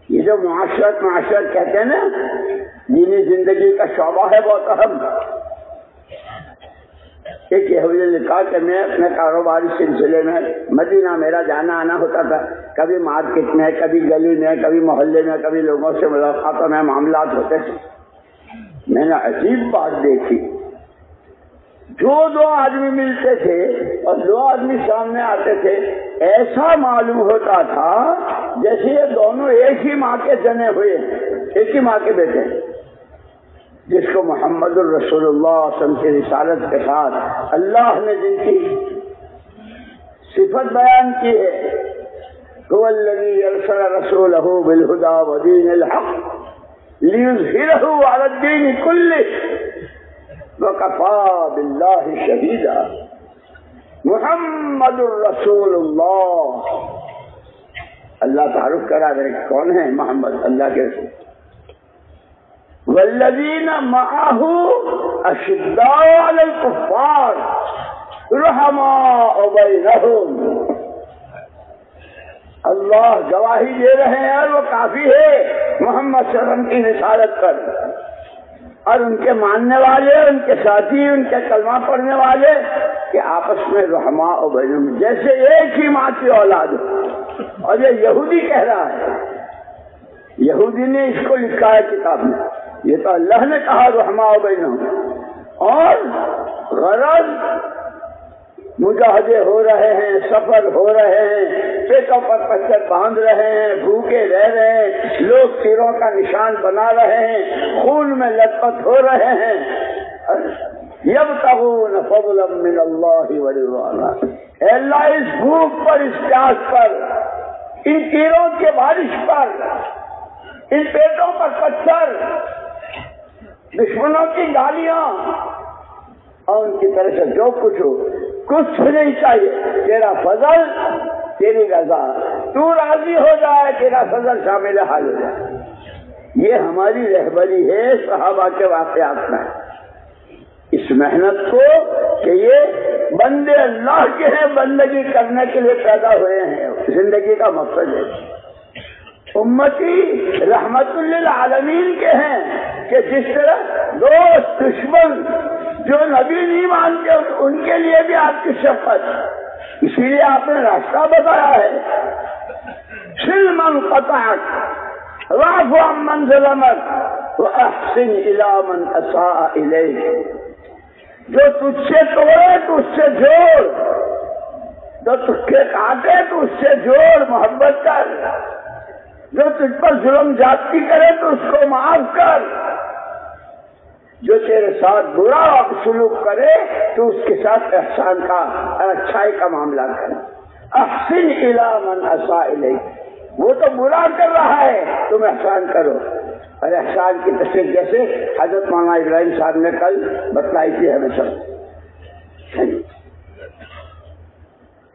یہ جو معاشرت کہتے ہیں نا، دینی زندگی کا شعبہ ہے بہت اہم، ایک یہودی نے لکھا کہ میں اپنے کاروباری سلسلے میں مدینہ میرا جانا آنا ہوتا تھا، کبھی مارکیٹ میں، کبھی گلی میں، کبھی محلے میں، کبھی لوگوں سے ملاقاتوں میں معاملات ہوتے تھے۔ میں نے عجیب بات دیکھی، جو دو آدمی ملتے تھے اور دو آدمی سامنے آتے تھے، ایسا معلوم ہوتا تھا جیسے یہ دونوں ایک ہی ماں کے جنے ہوئے ہیں، ایک ہی ماں کے بیٹے، جس کو محمد الرسول اللہ صلی اللہ علیہ وسلم کی رسالت کے ساتھ اللہ نے جن کی صفت بیان کی ہے، هو الذی ارسل رسولہ بالہدی ودین الحق لیظہرہ علی الدین کلہ وَكَفَى بِاللَّهِ شَهِيدًا۔ محمد الرسول اللہ، اللہ تعارف کرا دے کون ہے محمد، اللہ کے رسول۔ وَالَّذِينَ مَعَهُ أَشِدَّاءُ عَلَى الْكُفَّارِ رُحَمَاءُ بَيْنَهُمْ۔ اللہ گواہی دے رہے ہیں اور وہ کافی ہے محمد صلی اللہ علیہ وسلم کی رسالت پر، اور ان کے ماننے والے، ان کے ساتھی، ان کے کلمہ پڑھنے والے کہ آپس میں رحماء و بینہم، جیسے ایک ہی ماں کی اولاد ہو۔ اور یہ یہودی کہہ رہا ہے، یہودی نے اس کو لکھا ہے کتاب میں، یہ تو اللہ نے کہا رحماء و بینہم، اور غرض مجاہدے ہو رہے ہیں، سفر ہو رہے ہیں، پیٹوں پر پتھر باندھ رہے ہیں، بھوکے رہ رہے ہیں، لوگ تیروں کا نشان بنا رہے ہیں، خون میں لت پت ہو رہے ہیں، یبتغون فضلا من اللہ ورضوانا۔ اے اللہ، اس بھوک پر، اس پیاس پر، ان تیروں کے بارش پر، ان پیٹوں پر پتھر، دشمنوں کی گالیاں اور ان کی طرف سے جو کچھ ہو، کچھ نہیں چاہیے، تیرا فضل، تیری رضا، تو راضی ہو جائے، تیرا فضل شامل حال ہو جائے۔ یہ ہماری رہبری ہے صحابہ کے واقعات میں، اس محنت کو کہ یہ بندے اللہ کے ہیں، بندگی کرنے کے لیے پیدا ہوئے ہیں، زندگی کا مقصد ہے۔ امتی رحمت للعالمین کے ہیں کہ جس طرح دوست دشمن جو نبی نہیں مانتے ان کے لیے بھی آپ کی شفقت، اسی لیے آپ نے راستہ بتایا ہے، صل من قطعک واعف عن من ظلمک واحسن الی من اساء الیک۔ جو تجھ سے توڑے تو اس سے جوڑ، جو تجھ کے کاٹے تو اس سے جوڑ، محبت کر، جو تجھ پر ظلم زیادتی کرے تو اس کو معاف کر، جو تیرے ساتھ برا سلوک کرے تو اس کے ساتھ احسان کا اور اچھائی کا معاملہ کر۔ احسن الی من اساء الیک، وہ تو برا کر رہا ہے، تم احسان کرو، اور احسان کی تصدیق جیسے حضرت مولانا ابراہیم صاحب نے کل بتلائی تھی ہمیں سب،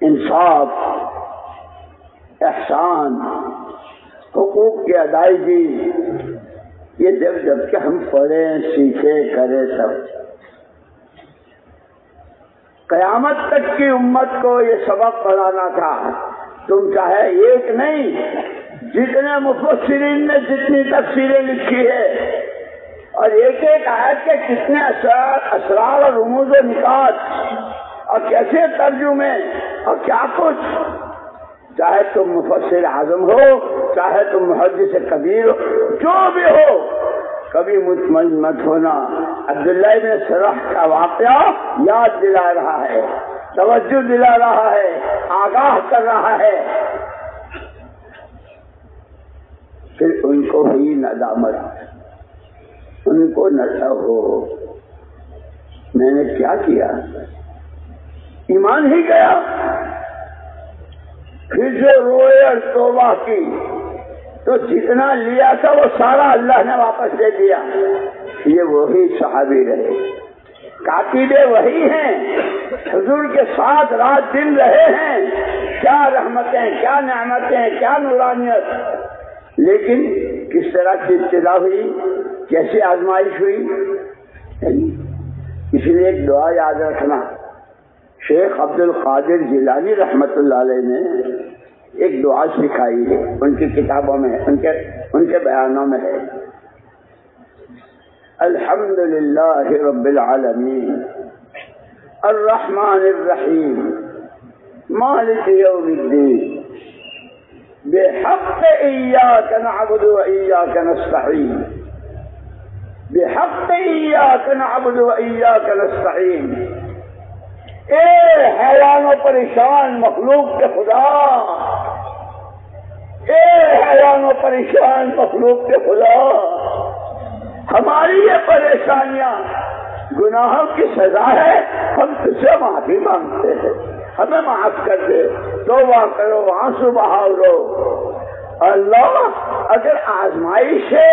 انصاف، احسان، حقوق کی ادائیگی، یہ جب کہ ہم پڑھیں، سیکھیں، کریں، سب قیامت تک کی امت کو یہ سبق پڑھانا تھا۔ تم چاہے ایک نہیں، جتنے مفسرین نے جتنی تفسیریں لکھی ہے اور ایک ایک آیت کے کتنے اسرار اور رموز و نکات اور کیسے ترجمے اور کیا کچھ، چاہے تم مفسر اعظم ہو، چاہے تم محدث کبیر ہو، جو بھی ہو، کبھی مطمئن مت ہونا۔ عبداللہ بن سرح کا واقعہ یاد دلا رہا ہے، توجہ دلا رہا ہے، آگاہ کر رہا ہے۔ پھر ان کو ہوئی ندامت، ان کو نشہ ہو، میں نے کیا کیا، ایمان ہی گیا۔ پھر جو روئے اور توبہ کی، تو جتنا لیا تھا وہ سارا اللہ نے واپس دے دیا. یہ وہی صحابی رہے، کاتبے وہی ہیں، حضور کے ساتھ رات دن رہے ہیں. کیا رحمتیں، کیا نعمتیں، کیا نورانیت. لیکن کس طرح کی ابتلا ہوئی، کیسی آزمائش ہوئی. اس لیے ایک دعا یاد رکھنا. شیخ عبد القادر جیلانی رحمت اللہ علیہ نے ایک دعا سکھائی ہے، ان کی کتابوں میں، ان کے بیانوں میں ہے. الحمد للہ رب العالمین الرحمن الرحیم مالک یوم الدین بحق ایاک نعبد و ایاک نستعین بحق ایاک نعبد و ایاک نستعین. اے حیران و پریشان مخلوق کے خدا، اے حیران و پریشان مخلوق کے خدا، ہماری یہ پریشانیاں گناہوں کی سزا ہے، ہم تجھ سے معافی مانگتے ہیں، ہمیں معاف کر دے، توبہ کرو، آنسو بہاؤ رو. اللہ اگر آزمائش ہے،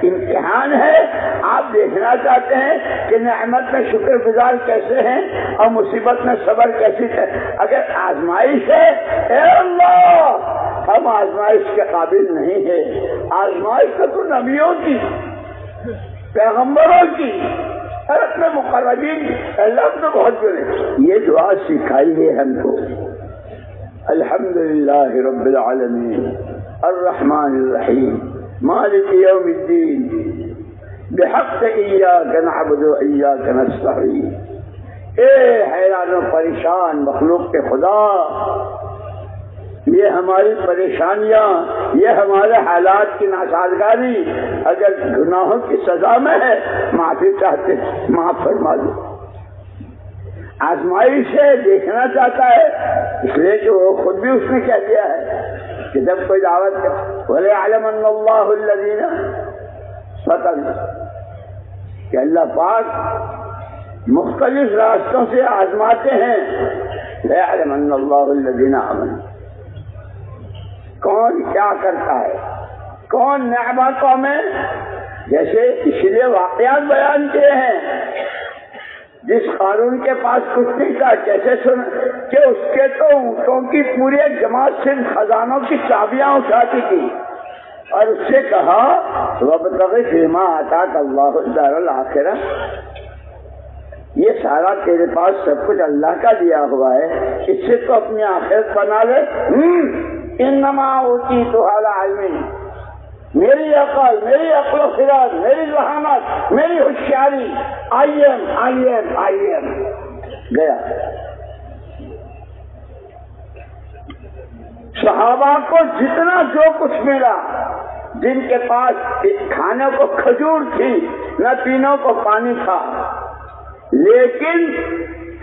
امتحان ہے، آپ دیکھنا چاہتے ہیں کہ نعمت میں شکر گزار کیسے ہیں اور مصیبت میں صبر کیسی ہے. اگر آزمائش ہے، اے اللہ ہم آزمائش کے قابل نہیں ہیں. آزمائش تو نبیوں کی، پیغمبروں کی، اپنے مقربین اللہ تو بہت بڑے. یہ دعا سکھائی ہے ہم کو. الحمدللہ رب العالمین الرحمن الرحیم مالک یوم الدین بحق ایاک نعبد و ایاک نستعین. اے حیران و پریشان مخلوق کے خدا، یہ ہماری پریشانیاں، یہ ہمارے حالات کی ناسازگاری اگر گناہوں کی سزا میں ہے، معافی چاہتے، معاف فرما دو. آزمائش ہے، دیکھنا چاہتا ہے، اس لیے کہ وہ خود بھی اس نے کہہ دیا ہے کہ جب کوئی دعوت وَلِيَعْلَمَنَّ اللَّهُ الَّذِينَ صَدَقُوا، کہ اللہ پاک مختلف راستوں سے آزماتے ہیں. لَيَعْلَمَنَّ اللَّهُ الَّذِينَ آمَنُوا، کون کیا کرتا ہے، کون نعمتوں میں، جیسے اس لیے واقعات بیان کیے ہیں. جس قارون کے پاس کچھ نہیں تھا، کیسے سن کہ اس کے تو اونٹوں کی پوری ایک جماعت صرف خزانوں کی چابیاں اٹھاتی تھی، اور اس سے کہا وَابْتَغِ فِيمَا آتَاكَ اللَّهُ الدَّارَ الْآخِرَةَ، یہ سارا تیرے پاس سب کچھ اللہ کا دیا ہوا ہے، اس سے تو اپنی آخرت بنا لے. انما اوتیتہ علی علم، میری عقل و خرد، میری ذہانت، میری ہوشیاری، آئی ایم گیا. صحابہ کو جتنا جو کچھ ملا، جن کے پاس کھانے کو کھجور تھی، نہ پینوں کو پانی تھا، لیکن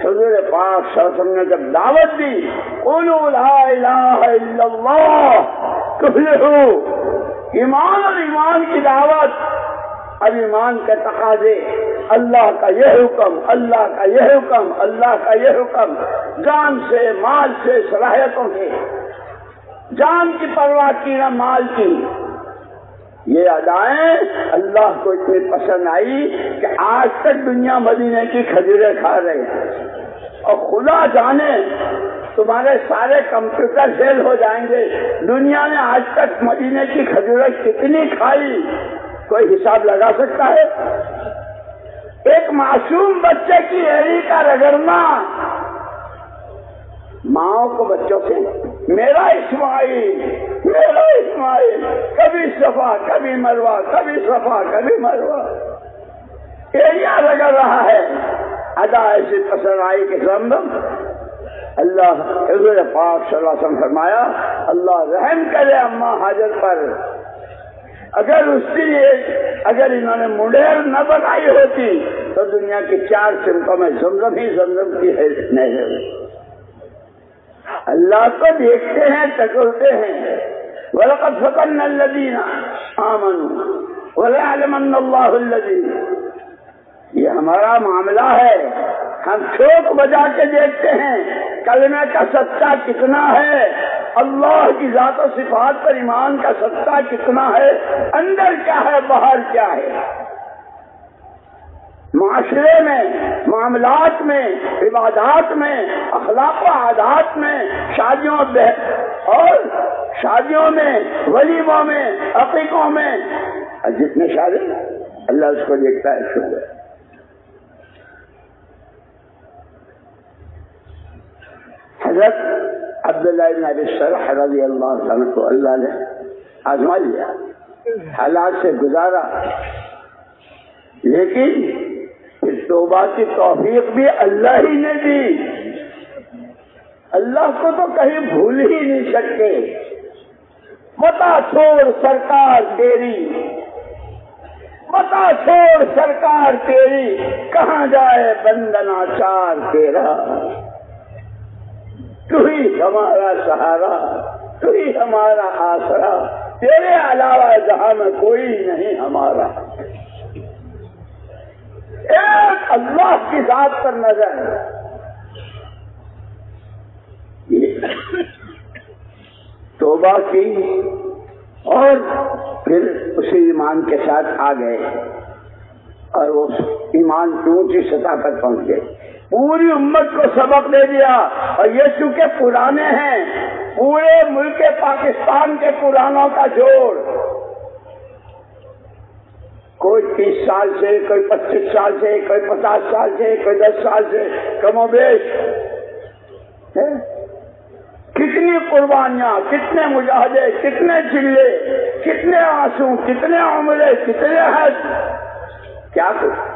حضور پاک صلی اللہ علیہ وسلم نے جب دعوت دی قولوا لا الہ الا اللہ تفلحوا، ایمان اور ایمان کی دعوت، اب ایمان کے تقاضے، اللہ کا یہ حکم، اللہ کا یہ حکم، اللہ کا یہ حکم، جان سے، مال سے، صلاحیتوں سے، جان کی پرواہ کی نہ مال کی. یہ ادائیں اللہ کو اتنی پسند آئی کہ آج تک دنیا مدینے کی کھجوریں کھا رہے ہیں. اور خدا جانے تمہارے سارے کمپیوٹر فیل ہو جائیں گے، دنیا نے آج تک مدینے کی کھجوریں کتنی کھائی، کوئی حساب لگا سکتا ہے؟ ایک معصوم بچے کی ایڑی کا رگڑنا، ماؤں کو بچوں سے میرا اسماعیل، کبھی صفا کبھی مروہ، کبھی صفا کبھی مروہ، ایڑیاں رگڑ رہا ہے. ادا ایسی پسند آئی کہ زمزم. اللہ حضور پاک صلی اللہ علیہ وسلم فرمایا اللہ رحم کرے اماں حاجر پر، اگر انہوں نے منڈیر نہ بنائی ہوتی تو دنیا کی 4 سمتوں میں زمزم ہی زمزم کی نہریں ہوئی. اللہ کو دیکھتے ہیں، ٹٹولتے ہیں. وَلَقَدْ فَتَنَّا الَّذِينَ آمَنُوا وَلَيَعْلَمَنَّ اللَّهُ الَّذِينَ، یہ ہمارا معاملہ ہے. ہم ٹھوک بجا کے دیکھتے ہیں کلمے کا سچا کتنا ہے، اللہ کی ذات و صفات پر ایمان کا سچا کتنا ہے، اندر کیا ہے باہر کیا ہے، معاشرے میں، معاملات میں، عبادات میں، اخلاق و عادات میں، شادیوں میں، ولیموں میں، عقیقوں میں، جتنے شادی اللہ اس کو دیکھتا ہے. شکر حضرت عبداللہ بن ابی سرح رضی اللہ عنہ کو اللہ نے آزما لیا، حالات سے گزارا، لیکن پھر توبہ کی توفیق بھی اللہ ہی نے دی. اللہ کو تو کہیں بھول ہی نہیں سکتے. بتا چھوڑ سرکار تیری، بتا چھوڑ سرکار تیری، کہاں جائے بندنا چار تیرا. تو ہی ہمارا سہارا، تو ہی ہمارا آسرا، تیرے علاوہ جہاں میں کوئی نہیں ہمارا. ایک اللہ کی ذات پر نظر، توبہ کی اور پھر اسی ایمان کے ساتھ آ گئے اور وہ ایمان کی اونچی سطح پر پہنچ گئے. پوری امت کو سبق دے دیا. اور یہ چونکہ پرانے ہیں، پورے ملک پاکستان کے پرانوں کا جوڑ، کوئی 30 سال سے، کوئی 25 سال سے، کوئی 50 سال سے، کوئی 10 سال سے، کم و بیش کتنی قربانیاں، کتنے مجاہدے، کتنے چلے، کتنے آنسو، کتنے عمرے، کتنے حج. کیا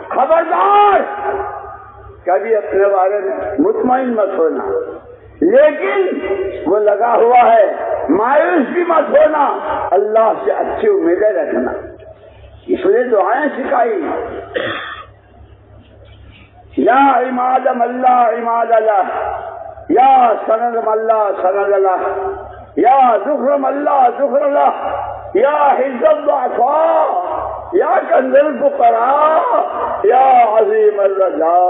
خبردار، کبھی اپنے بارے میں مطمئن مت ہونا، لیکن وہ لگا ہوا ہے، مایوس بھی مت ہونا، اللہ سے اچھی امیدیں رکھنا. اس لیے دعائیں سکھائی. یا عماد اللہ عماد اللہ، یا سند اللہ سند اللہ، یا ذخر اللہ ذخر اللہ، یا حفظ الضعفاء، یا کنز الفقراء، یا عظیم الرجا،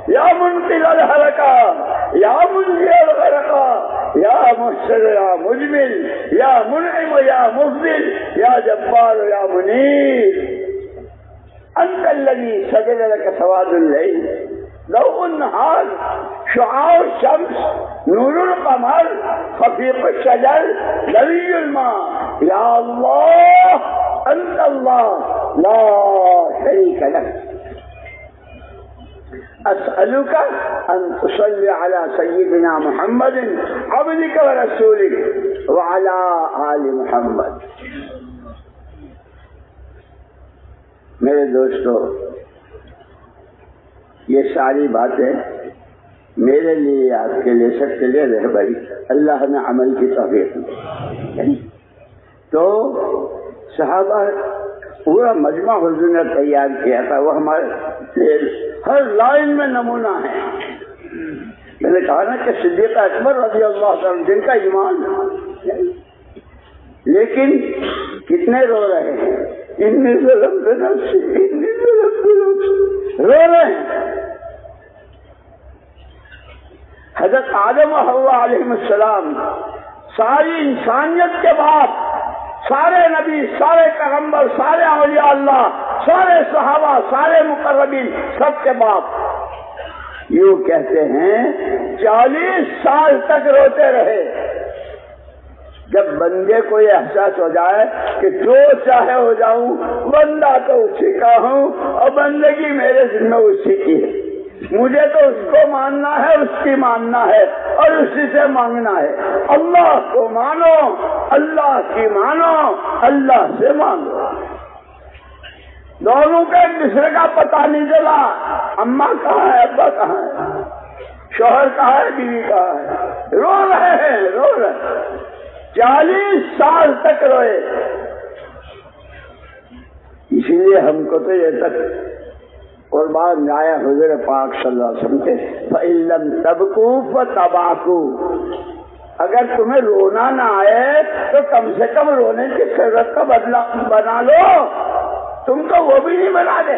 یا منقذ الحلقہ، یا منجی الغرقہ، یا محسن یا مجمل، یا منعم یا مفضل، یا جبار یا منیر. انت الذی سجد لك سواد الليل، ضوء النهار، شعاع الشمس، نور القمر، خفيق الشجر، لوي الماء. یا اللہ انت اللہ لا شریک لك. اسألك ان تصلي على سيدنا محمد عبدك ورسولك وعلى آل محمد. میرے دوستو، یہ ساری باتیں میرے لیے، آپ کے لیے، سب کے لیے رہبری. اللہ نے عمل کی توفیق دی. تو صحابہ پورا مجمع حضور نے تیار کیا تھا، وہ ہمارے لیے ہر لائن میں نمونہ ہے. میں نے کہا نا کہ صدیق اکبر رضی اللہ عنہ جن کا ایمان، لیکن کتنے رو رہے ہیں، انی ظلمت نفسی، انی ظلمت نفسی، رو رہے ہیں. حضرت آدم و حوا علیہ السلام، ساری انسانیت کے باپ، سارے نبی، سارے پیغمبر، سارے اولیاء اللہ، سارے صحابہ، سارے مقربین، سب کے باپ یوں کہتے ہیں 40 سال تک روتے رہے. جب بندے کو یہ احساس ہو جائے کہ جو چاہے ہو جاؤں، بندہ تو اسی کا ہوں اور بندگی میرے ذمہ اسی کی ہے، مجھے تو اس کو ماننا ہے، اس کی ماننا ہے اور اسی سے مانگنا ہے. اللہ کو مانو، اللہ کی مانو، اللہ سے مانگو. دونوں کا ایک دوسرے کا پتہ نہیں چلا، اماں کہاں ہے، ابا کہاں ہے، شوہر کہاں ہے، بیوی کہاں ہے. رو رہے ہیں، رو رہے ہیں. 40 سال تک روئے. اسی لیے ہم کو تو یہ تک قربان جایا حضور پاک صلی اللہ علیہ وسلم کے فَإِن لَّمْ تَبْكُوا فَتَبَاكُوا. اگر تمہیں رونا نہ آئے تو کم سے کم رونے کی ضرورت کا بدلہ بنا لو. تم تو وہ بھی نہیں بنا دے.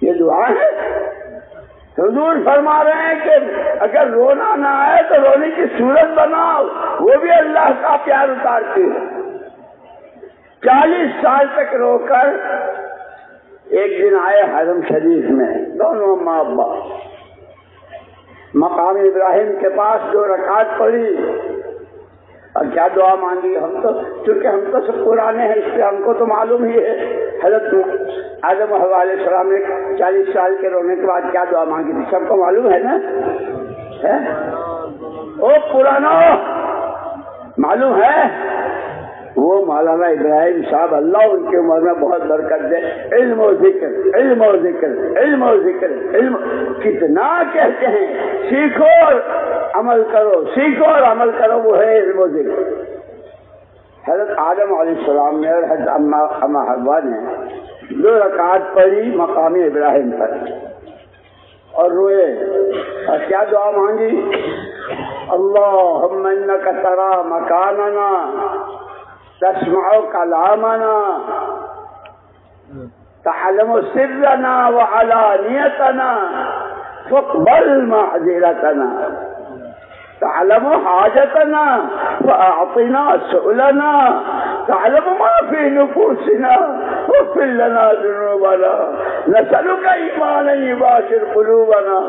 یہ دعا ہے. حضور فرما رہے ہیں کہ اگر رونا نہ آئے تو رونے کی صورت بناؤ، وہ بھی اللہ کا پیار اتارتی ہے. 40 سال تک رو کر ایک دن آئے حرم شریف میں دونوں ماں باپ، مقام ابراہیم کے پاس 2 رکعت پڑھی اور کیا دعا مانگی. ہم تو چونکہ ہم تو سب پرانے ہیں، اس لیے ہم کو تو معلوم ہی ہے. حضرت آدم و حوا علیہ السلام نے 40 سال کے رونے کے بعد کیا دعا مانگی تھی، سب کو معلوم ہے نا؟ او پرانا معلوم ہے. وہ مولانا ابراہیم صاحب، اللہ ان کی عمر میں بہت برکت دے، علم و ذکر، علم و ذکر، علم و ذکر، علم کتنا کہتے ہیں سیکھو اور عمل کرو، سیکھو اور عمل کرو، وہ ہے علم و ذکر. حضرت آدم علیہ السلام نے اور حضرت اما حوا نے 2 رکعت پڑھی مقام ابراہیم پر اور روئے اور کیا دعا مانگی؟ اللہم انک تری مکاننا تسمع کلامنا تعلم سرنا وعلانیتنا فاقبل معذرتنا تعلم حاجتنا فاعطنا سؤلنا تعلم ما في نفوسنا واغفر لنا ذنوبنا نسألك إيمانا يباشر قلوبنا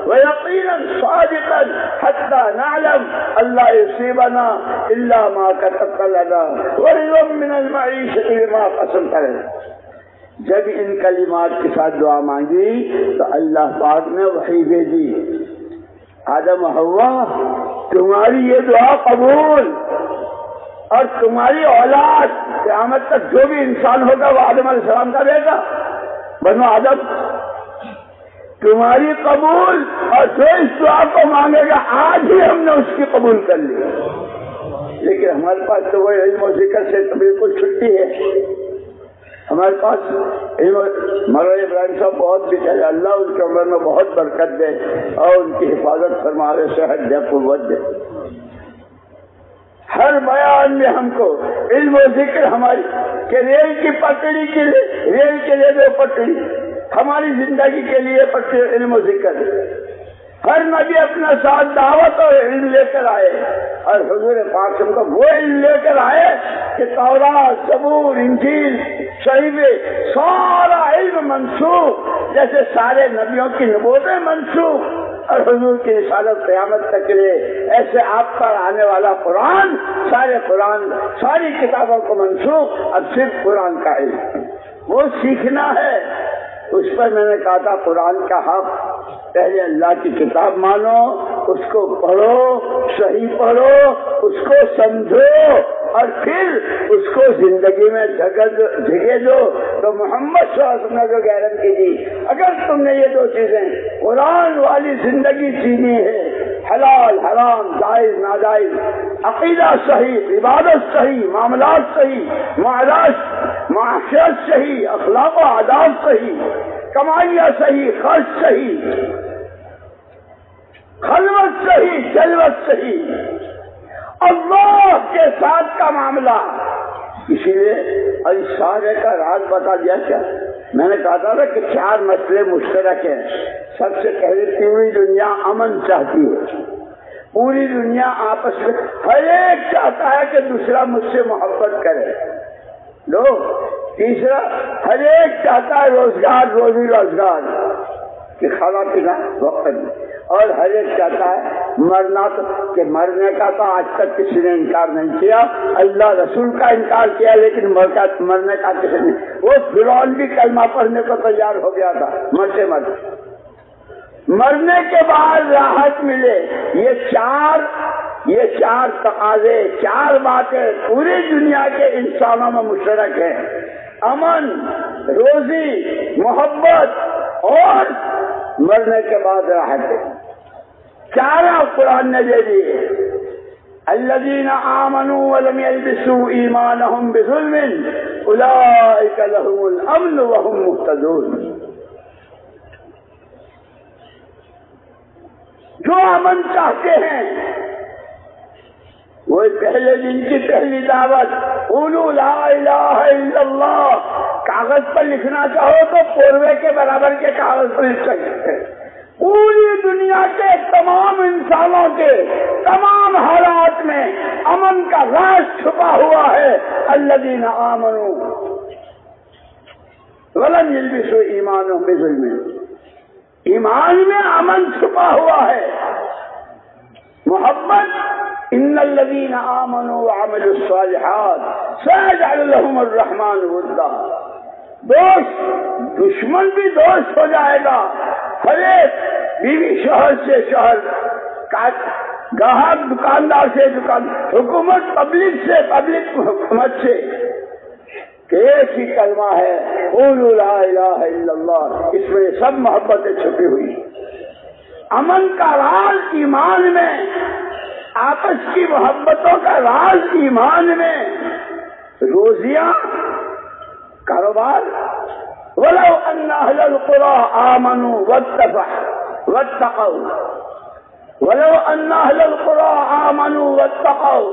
ويقينا صادقا حتى نعلم أن لا يصيبنا إلا ما كتبت لنا ورضا من المعيشة بما قسمت لنا. جب ان کلمات کے ساتھ دعا مانگی تو اللہ پاک نے وحی بھیجی، آدم و حوا تمہاری یہ دعا قبول، اور تمہاری اولاد قیامت تک جو بھی انسان ہوگا وہ آدم علیہ السلام کا بیٹا بنو آدم، تمہاری قبول، اور جو اس دعا کو مانگے گا آج ہی ہم نے اس کی قبول کر لی. لیکن ہمارے پاس تو وہ علم و ذکر سے تو بالکل چھٹی ہے. ہمارے پاس مولانا ابراہیم صاحب بہت بچارے، اللہ ان کی عمر میں بہت برکت دے اور ان کی حفاظت فرمائے، صحت دے، قوت دے. ہر بیان میں ہم کو علم و ذکر ہماری کہ ریل کی پٹڑی کے لیے، ریل کے لیے جو پٹڑی، ہماری زندگی کے لیے پٹڑی علم و ذکر. ہر نبی اپنا ساتھ دعوت اور علم لے کر آئے، اور حضور پاک ہم کو وہ علم لے کر آئے کہ تورات، زبور، انجیل، صحیفے، سارا علم منسوخ، جیسے سارے نبیوں کی نبوتیں منسوخ اور حضور کی رسالت قیامت تک کے لیے، ایسے آپ پر آنے والا قرآن، سارے قرآن، ساری کتابوں کو منسوخ، اب صرف قرآن کا علم وہ سیکھنا ہے. اس پر میں نے کہا تھا قرآن کا حق، پہلے اللہ کی کتاب مانو، اس کو پڑھو، صحیح پڑھو، اس کو سمجھو، اور پھر اس کو زندگی میں جگہ دو. تو محمد صلی اللہ علیہ وسلم نے جو گارنٹی دی، اگر تم نے یہ 2 چیزیں قرآن والی زندگی جینی ہے، حلال حرام، جائز ناجائز، عقیدہ صحیح، عبادت صحیح، معاملات صحیح، معاشرت صحیح، اخلاق و آداب صحیح، کمائیاں صحیح، خرچ صحیح، خلوت صحیح، جلوت صحیح، اللہ کے ساتھ کا معاملہ. اسی لیے اس سارے کا راز بتا دیا. کیا میں نے کہا تھا کہ 4 مسئلے مشترک ہیں. سب سے پہلے پوری دنیا امن چاہتی ہے، پوری دنیا آپس میں ہر ایک چاہتا ہے کہ دوسرا مجھ سے محبت کرے. لو تیسرا، ہر ایک چاہتا ہے روزگار، روزی روزگار کہ کھانا پینا وقت میں، اور ہر ایک چاہتا ہے مرنا، کہ مرنے کا تو آج تک کسی نے انکار نہیں کیا، اللہ رسول کا انکار کیا، لیکن مرنے کا کسی نے. وہ فرعون بھی کلمہ پڑھنے کو تیار ہو گیا تھا مرتے مرتے. مرنے کے بعد راحت ملے، یہ چار تقاضے، 4 باتیں پوری دنیا کے انسانوں میں مشترک ہیں: امن، روزی، محبت اور مرنے کے بعد راحت. 4 قرآن نے دے دیے. الذین آمنوا ولم یلبسوا ایمانهم بظلم اولئک لهم الامن وهم مهتدون. جو امن چاہتے ہیں وہی پہلے دن کی پہلی دعوت، قولوا لا الہ الا اللہ۔ کاغذ پر لکھنا چاہو تو پوروے کے برابر کے کاغذ پر لکھ سکتے ہیں۔ پوری دنیا کے تمام انسانوں کے تمام حالات میں امن کا راز چھپا ہوا ہے۔ الذین آمنوا ولم یلبسوا ایمانہم بظلم، ایمان میں امن چھپا ہوا ہے، محبت۔ ان الذین آمنوا وعملوا الصالحات سيجعل لهم الرحمن ودا، دوست دشمن بھی دوست ہو جائے گا، ہر ایک بیوی شوہر سے شوہر، گاہک دکاندار سے دکان، حکومت پبلک سے، پبلک حکومت سے، ایک ہی کلمہ ہے قولوا لا الہ الا اللہ، اس میں سب محبتیں چھپی ہوئی۔ امن کا راز ایمان میں، آپس کی محبتوں کا راز ایمان میں، روزیاں، کاروبار۔ وَلَوْ أَنَّ أَهْلَ الْقُرَىٰ آمَنُوا وَاتَّقَوْا وَلَوْ أَنَّ أَهْلَ الْقُرَىٰ آمَنُوا وَاتَّقَوْا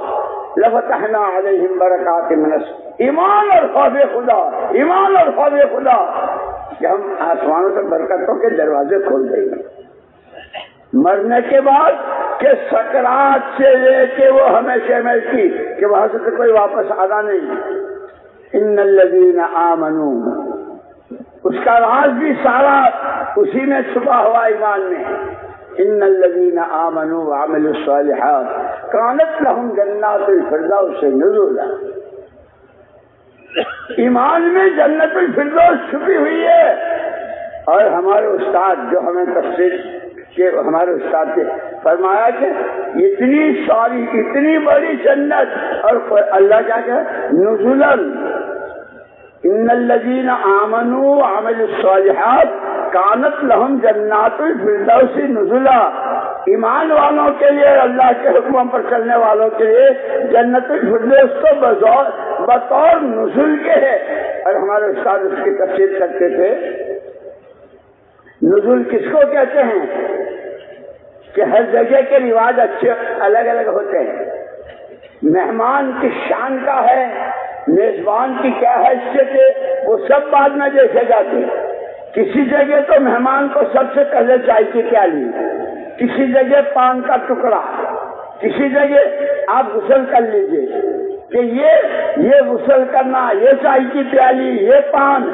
لَفَتَحْنَا عَلَيْهِمْ بَرَكَاتٍ مِّنَ السَّمَاءِ، ایمان اور خوف خدا، ایمان اور خوف خدا کہ ہم آسمانوں سے برکتوں کے دروازے کھول دیں گے۔ مرنے کے بعد کہ سکرات سے لے کے وہ ہمیشہ میں کی کہ وہاں سے کوئی واپس آنا نہیں۔ ان الذین آمنوا، اس کا راز بھی سارا اسی میں چھپا ہوا ایمان میں۔ ان الذین آمنوا وعملوا الصالحات کانت لهم جنات الفردوس نزلا، ایمان میں جنت الفردوس چھپی ہوئی ہے۔ اور ہمارے استاد جو ہمیں تفسیر کے، ہمارے استاد کے فرمایا کہ اتنی ساری اتنی بڑی جنت، اور اللہ کیا کہ نزلا، ان الذین آمنوا وعملوا الصالحات کانت لهم جنات الفردوس نزلا، ایمان والوں کے لیے، اللہ کے حکموں پر چلنے والوں کے لیے جنت الفردوس تو بطور نزول کے ہے۔ اور ہمارے استاد اس کی تفسیر کرتے تھے، نزول کس کو کہتے ہیں کہ ہر جگہ کے رواج اچھے الگ الگ ہوتے ہیں، مہمان کی شان کا ہے، میزبان کی کیا حیثیت ہے، وہ سب بعد میں دیکھے جاتے ہیں۔ کسی جگہ تو مہمان کو سب سے پہلے چائے کی پیالی، کسی جگہ پان کا ٹکڑا، کسی جگہ آپ غسل کر لیجئے کہ یہ غسل کرنا، یہ چائے کی پیالی، یہ پان،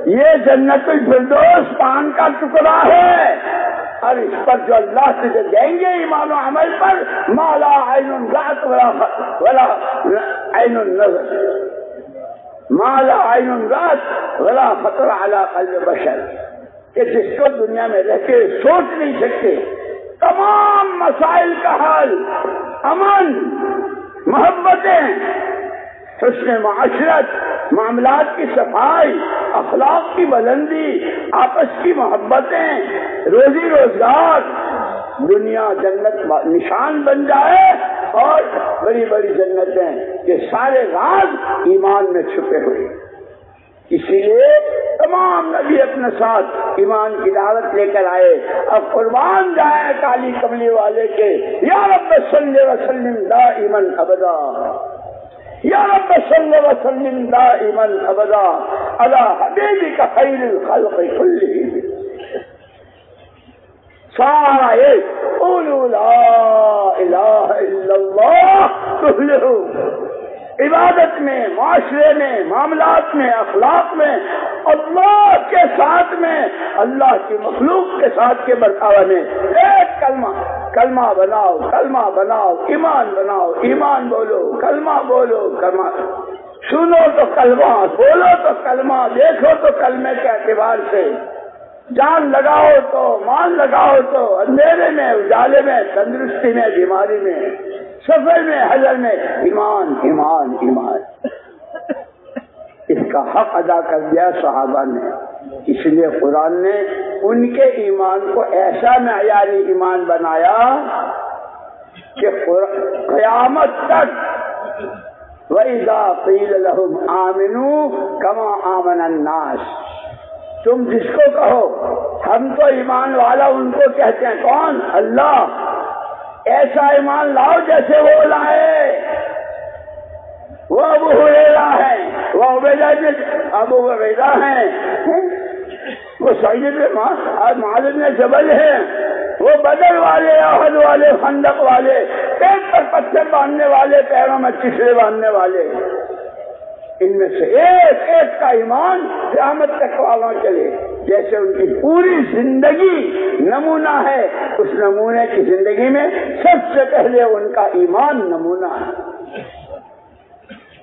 یہ جنت الفردوس پان کا ٹکڑا ہے۔ اور اس پر جو اللہ تجھے دیں گے ایمان و عمل پر، ما لا عین رأت ولا عین نظر، ما لا عین رأت ولا خطر علی قلب بشر، کہ جس کو دنیا میں رہتے سوچ نہیں سکتے، تمام مسائل کا حل، امن، محبتیں، حسن معاشرت، معاملات کی صفائی، اخلاق کی بلندی، آپس کی محبتیں، روزی روزگار، دنیا جنت نشان بن جائے، اور بڑی بڑی جنتیں کہ سارے راز ایمان میں چھپے ہوئے۔ اسی لیے تمام نبی اپنے ساتھ ایمان کی دعوت لے کر آئے۔ اب قربان جائے کالی کملی والے کے، یا رب صلی وسلم دائما ابدا، یا رب صلی وسلم دائما ابدا علی حبیبک خیر الخلق کلہم۔ سارا ایک قولوا لا الہ الا اللہ تفلحوا، عبادت میں، معاشرے میں، معاملات میں، اخلاق میں، اللہ کے ساتھ میں، اللہ کی مخلوق کے ساتھ کے برتاؤ میں، ایک کلمہ بناؤ، کلمہ بناؤ، ایمان بناؤ، ایمان بولو، کلمہ بولو، کلمہ سنو تو کلمہ، بولو تو کلمہ، دیکھو تو کلمے کے اعتبار سے، جان لگاؤ تو، مان لگاؤ تو، اندھیرے میں، اجالے میں، تندرستی میں، بیماری میں، سفر میں، حضر میں، ایمان ایمان ایمان۔ اس کا حق ادا کر دیا صحابہ نے، اس لیے قرآن نے ان کے ایمان کو ایسا معیاری ایمان بنایا کہ قیامت تک وَإِذَا قِيلَ لَهُمْ آمِنُوا كَمَا آمَنَ النَّاسُ، تم جس کو کہو ہم تو ایمان والا، ان کو کہتے ہیں کون؟ اللہ، ایسا ایمان لاؤ جیسے وہ لائے. وہ ابو ہریرہ ہیں, وہ ابو عبیدہ ہیں, وہ سعید معاذ بن جبل ہیں, وہ بدر والے, احد والے, خندق والے, پیٹ پر پتھر باندھنے والے, پیروں میں چشلے باندھنے والے. ان میں سے ایک ایک کا ایمان قیامت تک والوں چلے. جیسے ان کی پوری زندگی نمونہ ہے, اس نمونے کی زندگی میں سب سے پہلے ان کا ایمان نمونہ ہے.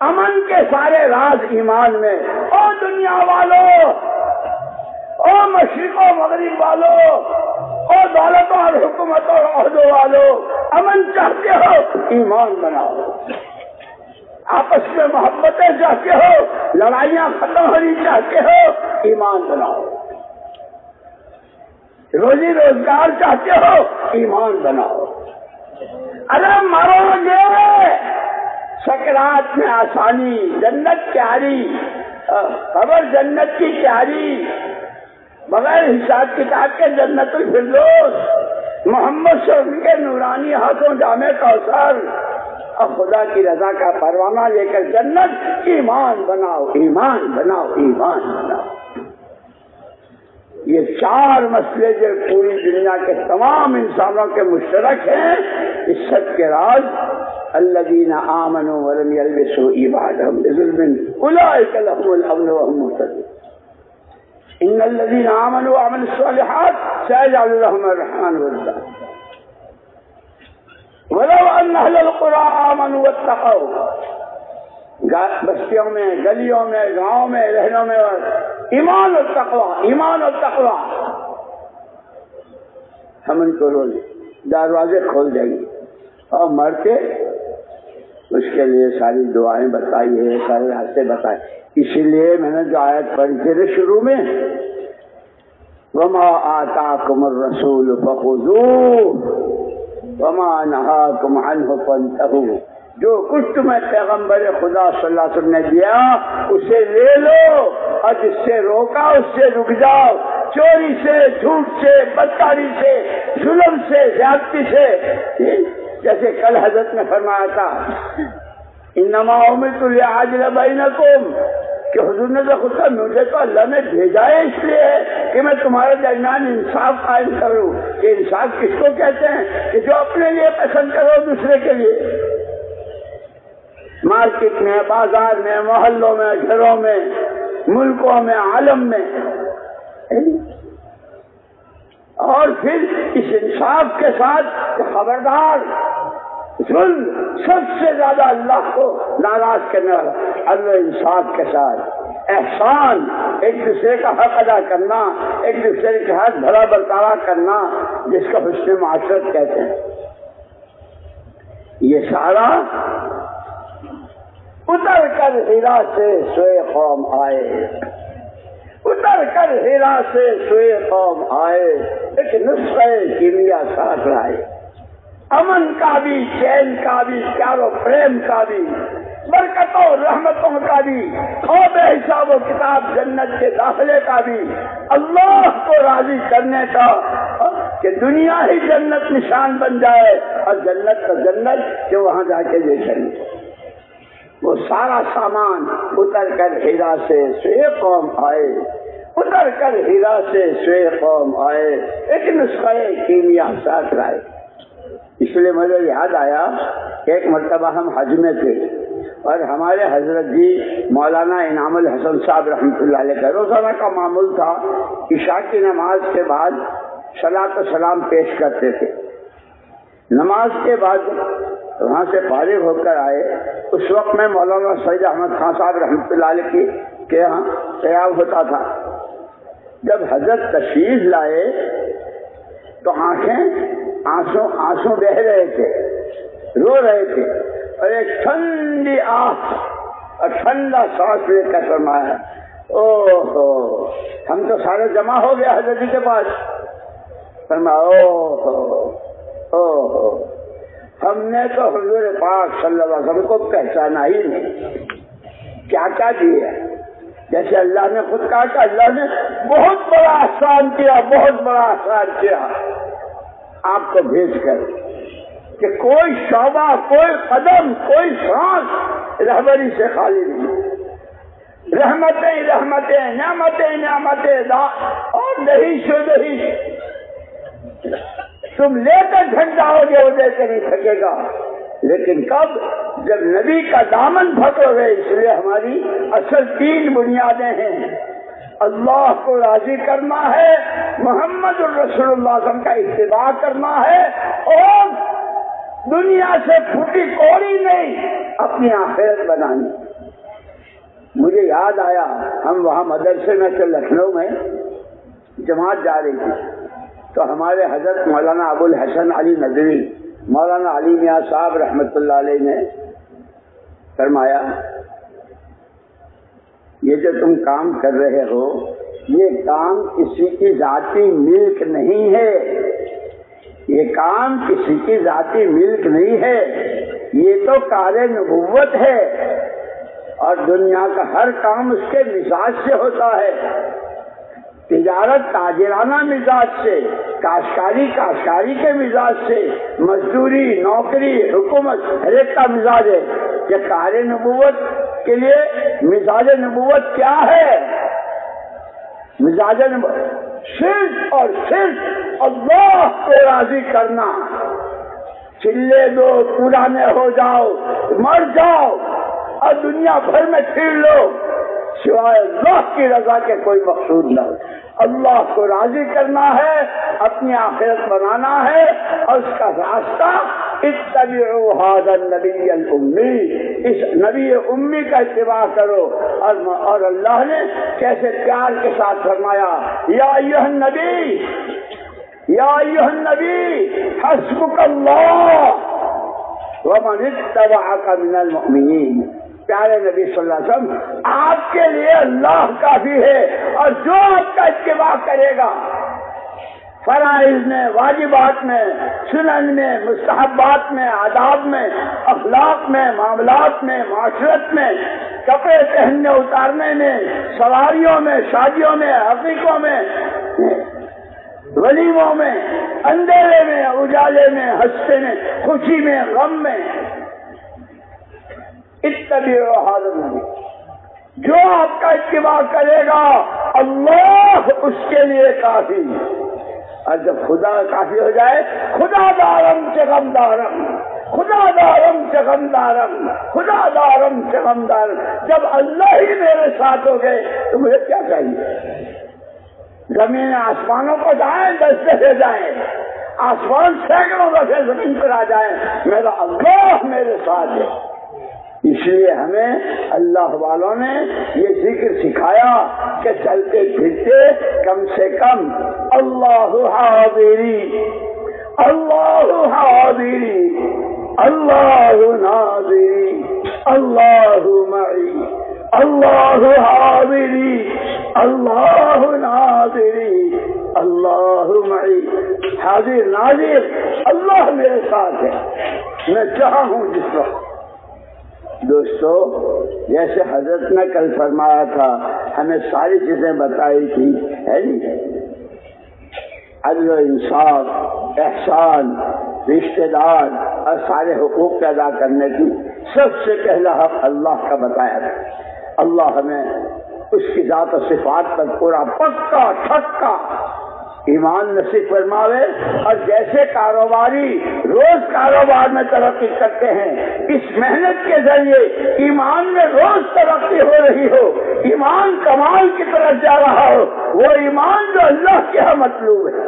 امن کے سارے راز ایمان میں. او دنیا والوں, او مشرق و مغرب والوں, او دولت اور حکومت اور عہدوں والوں, امن چاہتے ہو ایمان بناؤ. آپس میں محبتیں چاہتے ہو, لڑائیاں ختم ہونی چاہتے ہو, ایمان بناؤ. روزی روزگار چاہتے ہو, ایمان بناؤ. اگر مرو گے سکرات میں آسانی, جنت پیاری, خبر جنت کی پیاری, بغیر حساب کتاب کے جنت الفردوس, محمد صلی اللہ علیہ وسلم کے نورانی ہاتھوں جام کوثر, اب خدا کی رضا کا پروانہ لے کر جنت. ایمان بناؤ, ایمان بناؤ, ایمان بناؤ. یہ چار مسئلے جو پوری دنیا کے تمام انسانوں کے مشترک ہیں, اس سب کے راز الذین آمنوا ولم یلبسوا ایمانهم بظلم اولئک لهم الامن وهم مهتدون. ان الذین آمنوا وعملوا الصالحات سيجعل لهم الرحمن ودا ولو ان اهل القرى آمنوا واتقوا. بستیوں میں, گلیوں میں, گاؤں میں, رہنوں میں ایمان اور تقوی, ایمان اور تقوی. ہم ان کو روز دروازے کھول دیں گے. اور مرتے اس کے لیے ساری دعائیں بتائی ہے, سارے راستے بتائے. اسی لیے میں نے جو آیت پڑھی تھی شروع میں, وما آتاکم الرسول فخذوہ وما نہاکم عنہ فانتہوا. جو کچھ تمہیں پیغمبر خدا صلی اللہ علیہ وسلم نے دیا اسے لے لو, اور جس سے روکا اس سے رک جاؤ. چوری سے, جھوٹ سے, بدکاری سے, ظلم سے, زیادتی سے. جیسے کل حضرت نے فرمایا تھا, انما امرت لاعدل بینکم, کہ حضور نے تو خود کا مجھے تو اللہ نے بھیجا ہے اس لیے کہ میں تمہارے درمیان انصاف قائم کروں. کہ انصاف کس کو کہتے ہیں؟ کہ جو اپنے لیے پسند کرو دوسرے کے لیے. مارکیٹ میں, بازار میں, محلوں میں, گھروں میں, ملکوں میں, عالم میں. اور پھر اس انصاف کے ساتھ خبردار, ظلم سب سے زیادہ اللہ کو ناراض کرنے والا, عدل انصاف کے ساتھ احسان, ایک دوسرے کا حق ادا کرنا, ایک دوسرے کے ہاتھ بھلا برتاوا کرنا, جس کو حسن معاشرت کہتے ہیں. یہ سارا اتر کر ہیرا سے سوئے قوم آئے, اتر کر ہیرا سے سوئے قوم آئے, ایک نسخہ کیمیا ساتھ لائے. امن کا بھی, چین کا بھی, پیار و پریم کا بھی, برکتوں رحمتوں کا بھی, اور بے حساب و کتاب جنت کے داخلے کا بھی, اللہ کو راضی کرنے کا, کہ دنیا ہی جنت نشان بن جائے, اور جنت کا جنت کہ وہاں جا کے دیکھیں. وہ سارا سامان اتر کر ہیرا سے سوئے قوم آئے, اتر کر ہیرا سے سوئے قوم آئے, ایک نسخہ کیمیا ساتھ لائے. اس لیے مجھے یاد آیا, ایک مرتبہ ہم حج میں تھے, اور ہمارے حضرت جی مولانا انعام الحسن صاحب رحمۃ اللہ علیہ کا روزانہ کا معمول تھا, عشاء کی نماز کے بعد صلاۃ و سلام پیش کرتے تھے. نماز کے بعد وہاں سے فارغ ہو کر آئے. اس وقت میں مولانا سید احمد خان صاحب رحمۃ اللہ علیہ کے یہاں قیام ہوتا تھا. جب حضرت تشریف لائے تو آنسو بہ رہے تھے, رو رہے تھے, اور ایک ٹھنڈی آنکھ اور ٹھنڈا سانس لے کر فرمایا, او ہو, ہم تو سارے جمع ہو گئے حضرت جی کے پاس. فرمایا, او ہو, ہم نے تو حضور پاک صلی اللہ علیہ وسلم کو پہچانا ہی نہیں. کیا کیا دیا, جیسے اللہ نے خود کہا کہ اللہ نے بہت بڑا احسان کیا, بہت بڑا احسان کیا آپ کو بھیج کر. کہ کوئی شعبہ، کوئی قدم، کوئی سانس رہبری سے خالی نہیں. رحمتیں رحمتیں، نعمتیں نعمتیں، اور نہیں شو نہیں. تم لے کر جھنڈا ہو گے، وہ لے کے نہیں تھکے گا. لیکن کب؟ جب نبی کا دامن پکڑو گے. اس لیے ہماری اصل 3 بنیادیں ہیں. اللہ کو راضی کرنا ہے، محمد الرسول اللہ صلی اللہ علیہ وسلم کا اتباع کرنا ہے، اور دنیا سے پھوٹی کوڑی نہیں، اپنی آخرت بنانی. مجھے یاد آیا، ہم وہاں مدرسے میں سے لکھنؤ میں جماعت جا رہی تھی، تو ہمارے حضرت مولانا ابو الحسن علی ندوی، مولانا علی میاں صاحب رحمۃ اللہ علیہ نے فرمایا، یہ جو تم کام کر رہے ہو، یہ کام کسی کی ذاتی ملک نہیں ہے. یہ کام کسی کی ذاتی ملک نہیں ہے، یہ تو کار نبوت ہے. اور دنیا کا ہر کام اس کے مزاج سے ہوتا ہے. تجارت تاجرانہ مزاج سے، کاشتکاری کاشتکاری کے مزاج سے، مزدوری نوکری حکومت ہر ایک کا مزاج ہے. یہ کار نبوت کے لیے مزاج نبوت کیا ہے؟ مزاج نبوت صرف اور صرف اللہ کو راضی کرنا. چلے دو، پرانے ہو جاؤ، مر جاؤ اور دنیا بھر میں پھر لو، سوائے اللہ کی رضا کے کوئی مقصود نہ ہو. اللہ کو راضی کرنا ہے، اپنی آخرت بنانا ہے، اور اس کا راستہ اتبعوا ھذا النبی الامی، اس نبی امی کا اتباع کرو. اور اللہ نے کیسے پیار کے ساتھ فرمایا، یا ایھا النبی، یا ایھا النبی حسبک اللہ ومن اتبعک من المؤمنین. پیارے نبی صلی اللہ علیہ وسلم، آپ کے لیے اللہ کافی ہے، اور جو آپ کا اتباع کرے گا فرائض میں، واجبات میں، سنن میں، مستحبات میں، آداب میں، اخلاق میں، معاملات میں، معاشرت میں، کپڑے پہننے اتارنے میں، سواریوں میں، شادیوں میں، عقیقوں میں، ولیموں میں، اندھیرے میں، اجالے میں، ہنستے میں، خوشی میں، غم میں، اتبعوا ھذا النبی. جو آپ کا اتباع کرے گا اللہ اس کے لیے کافی. اور جب خدا کافی ہو جائے، خدا دارم سے غم دارم، خدا دارم سے غم دارم، خدا دارم سے غم دارم. جب اللہ ہی میرے ساتھ ہو گئے تو مجھے کیا چاہیے؟ زمین آسمانوں کو جائیں، 10 دفعے جائیں، آسمان سینکڑوں دفعے زمین پر آ جائیں، میرا اللہ میرے ساتھ ہے. اس لیے ہمیں اللہ والوں نے یہ ذکر سکھایا کہ چلتے پھرتے کم سے کم اللہ حاضری، اللہ حاضری، اللہ ناظری، اللہ معی، اللہ حاضری، اللہ ناظری، اللہ معی. حاضر ناظر اللہ میرے ساتھ ہے، میں جہاں ہوں جس وقت. دوستو، جیسے حضرت نے کل فرمایا تھا، ہمیں ساری چیزیں بتائی تھی، ہے نہیں؟ عدل و انصاف، احسان، رشتے دار اور سارے حقوق ادا کرنے کی سب سے پہلا حق اللہ کا بتایا تھا. اللہ ہمیں اس کی ذات و صفات پر پورا پکا ٹھکا ایمان نصیب فرماوے. اور جیسے کاروباری روز کاروبار میں ترقی کرتے ہیں، اس محنت کے ذریعے ایمان میں روز ترقی ہو رہی ہو، ایمان کمال کی طرف جا رہا ہو، وہ ایمان جو اللہ کے ہاں مطلوب ہے.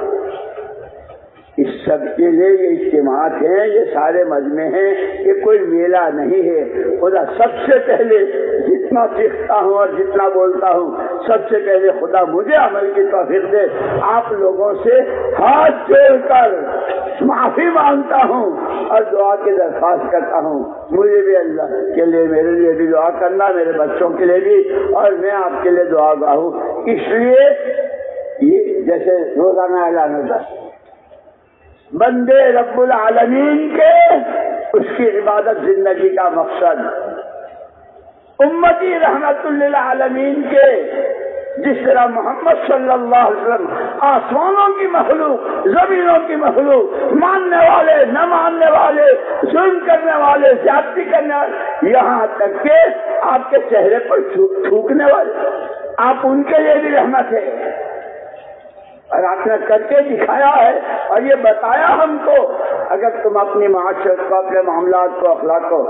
اس سب کے لیے یہ اجتماعات ہیں، یہ سارے مجمع ہیں، یہ کوئی میلہ نہیں ہے. خدا سب سے پہلے جتنا سیکھتا ہوں اور جتنا بولتا ہوں، سب سے پہلے خدا مجھے عمل کی توفیق دے. آپ لوگوں سے ہاتھ جوڑ کر معافی مانگتا ہوں اور دعا کی درخواست کرتا ہوں. مجھے بھی اللہ کے لیے، میرے لیے بھی دعا کرنا، میرے بچوں کے لیے بھی، اور میں آپ کے لیے دعا گواہ ہوں. اس لیے یہ جیسے روزانہ اعلان ہوتا ہے، بندے رب العالمین کے، اس کی عبادت زندگی کا مقصد، امتی رحمت للعالمین کے، جس طرح محمد صلی اللہ علیہ وسلم آسمانوں کی مخلوق، زمینوں کی مخلوق، ماننے والے، نہ ماننے والے، ظلم کرنے والے، زیادتی کرنے والے، یہاں تک کہ آپ کے چہرے پر تھوکنے والے، آپ ان کے لیے بھی رحمت ہے، اور آپ نے کر کے دکھایا ہے اور یہ بتایا ہم کو، اگر تم اپنی معاشرت کو، اپنے معاملات کو، اخلاق کو،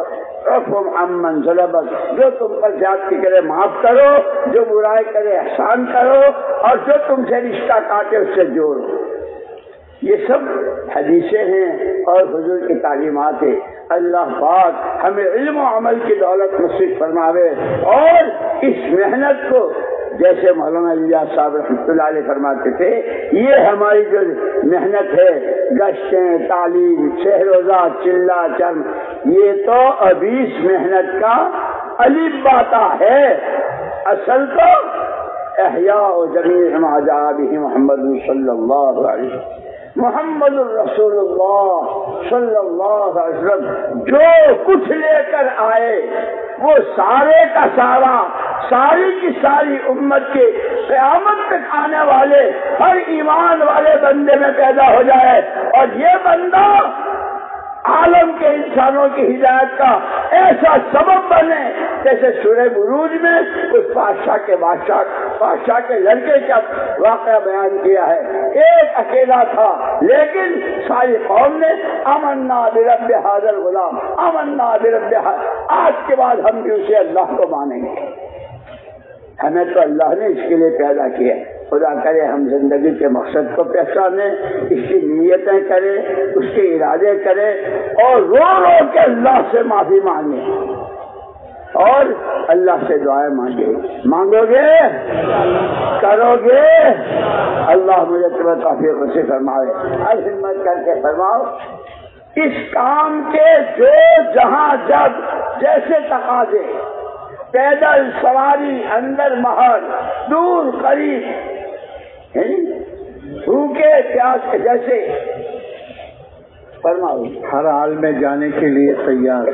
عفو عمن ظلمک، جو تم پر زیادتی کرے معاف کرو، جو برائی کرے احسان کرو، اور جو تم سے رشتہ کاٹے اس سے جوڑو۔ یہ سب حدیثیں ہیں اور حضور کی تعلیمات ہیں۔ اللہ پاک ہمیں علم و عمل کی دولت نصیب فرماوے، اور اس محنت کو جیسے مولانا الیاس صاحب رحمۃ اللہ علیہ فرماتے تھے، یہ ہماری جو محنت ہے، گشتیں، تعلیم، شہ روزہ، چلہ چرم، یہ تو ابھی اس محنت کا الف باتا ہے، اصل تو احیاء جمیع ما جاء بہ محمد صلی اللہ علیہ وسلم، محمد الرسول اللہ صلی اللہ علیہ وسلم جو کچھ لے کر آئے وہ سارے کا سارا، ساری کی ساری امت کے قیامت تک آنے والے ہر ایمان والے بندے میں پیدا ہو جائے، اور یہ بندہ عالم کے انسانوں کی ہدایت کا ایسا سبب بنے، جیسے سورہ بروج میں اس بادشاہ کے لڑکے کا واقعہ بیان کیا ہے، ایک اکیلا تھا لیکن ساری قوم نے آمنا برب ھذا الغلام، آمنا برب آج کے بعد ہم بھی اسے اللہ کو مانیں گے، ہمیں تو اللہ نے اس کے لیے پیدا کیا، خدا کرے ہم زندگی کے مقصد کو پہچانے، اس کی نیتیں کریں، اس کے ارادے کریں، اور رو رو کے اللہ سے معافی مانگیں اور اللہ سے دعائیں مانگو گے، کرو گے، اللہ مجھے تمہیں توفیق نصیب فرمائے۔ اب ہمت کر کے فرماؤ، اس کام کے جو جہاں جب جیسے تقاضے، پیدل سواری، اندر محل، دور قریب، بھوکے پیاس کے جیسے فرماؤ، ہر حال میں جانے کے لیے تیار۔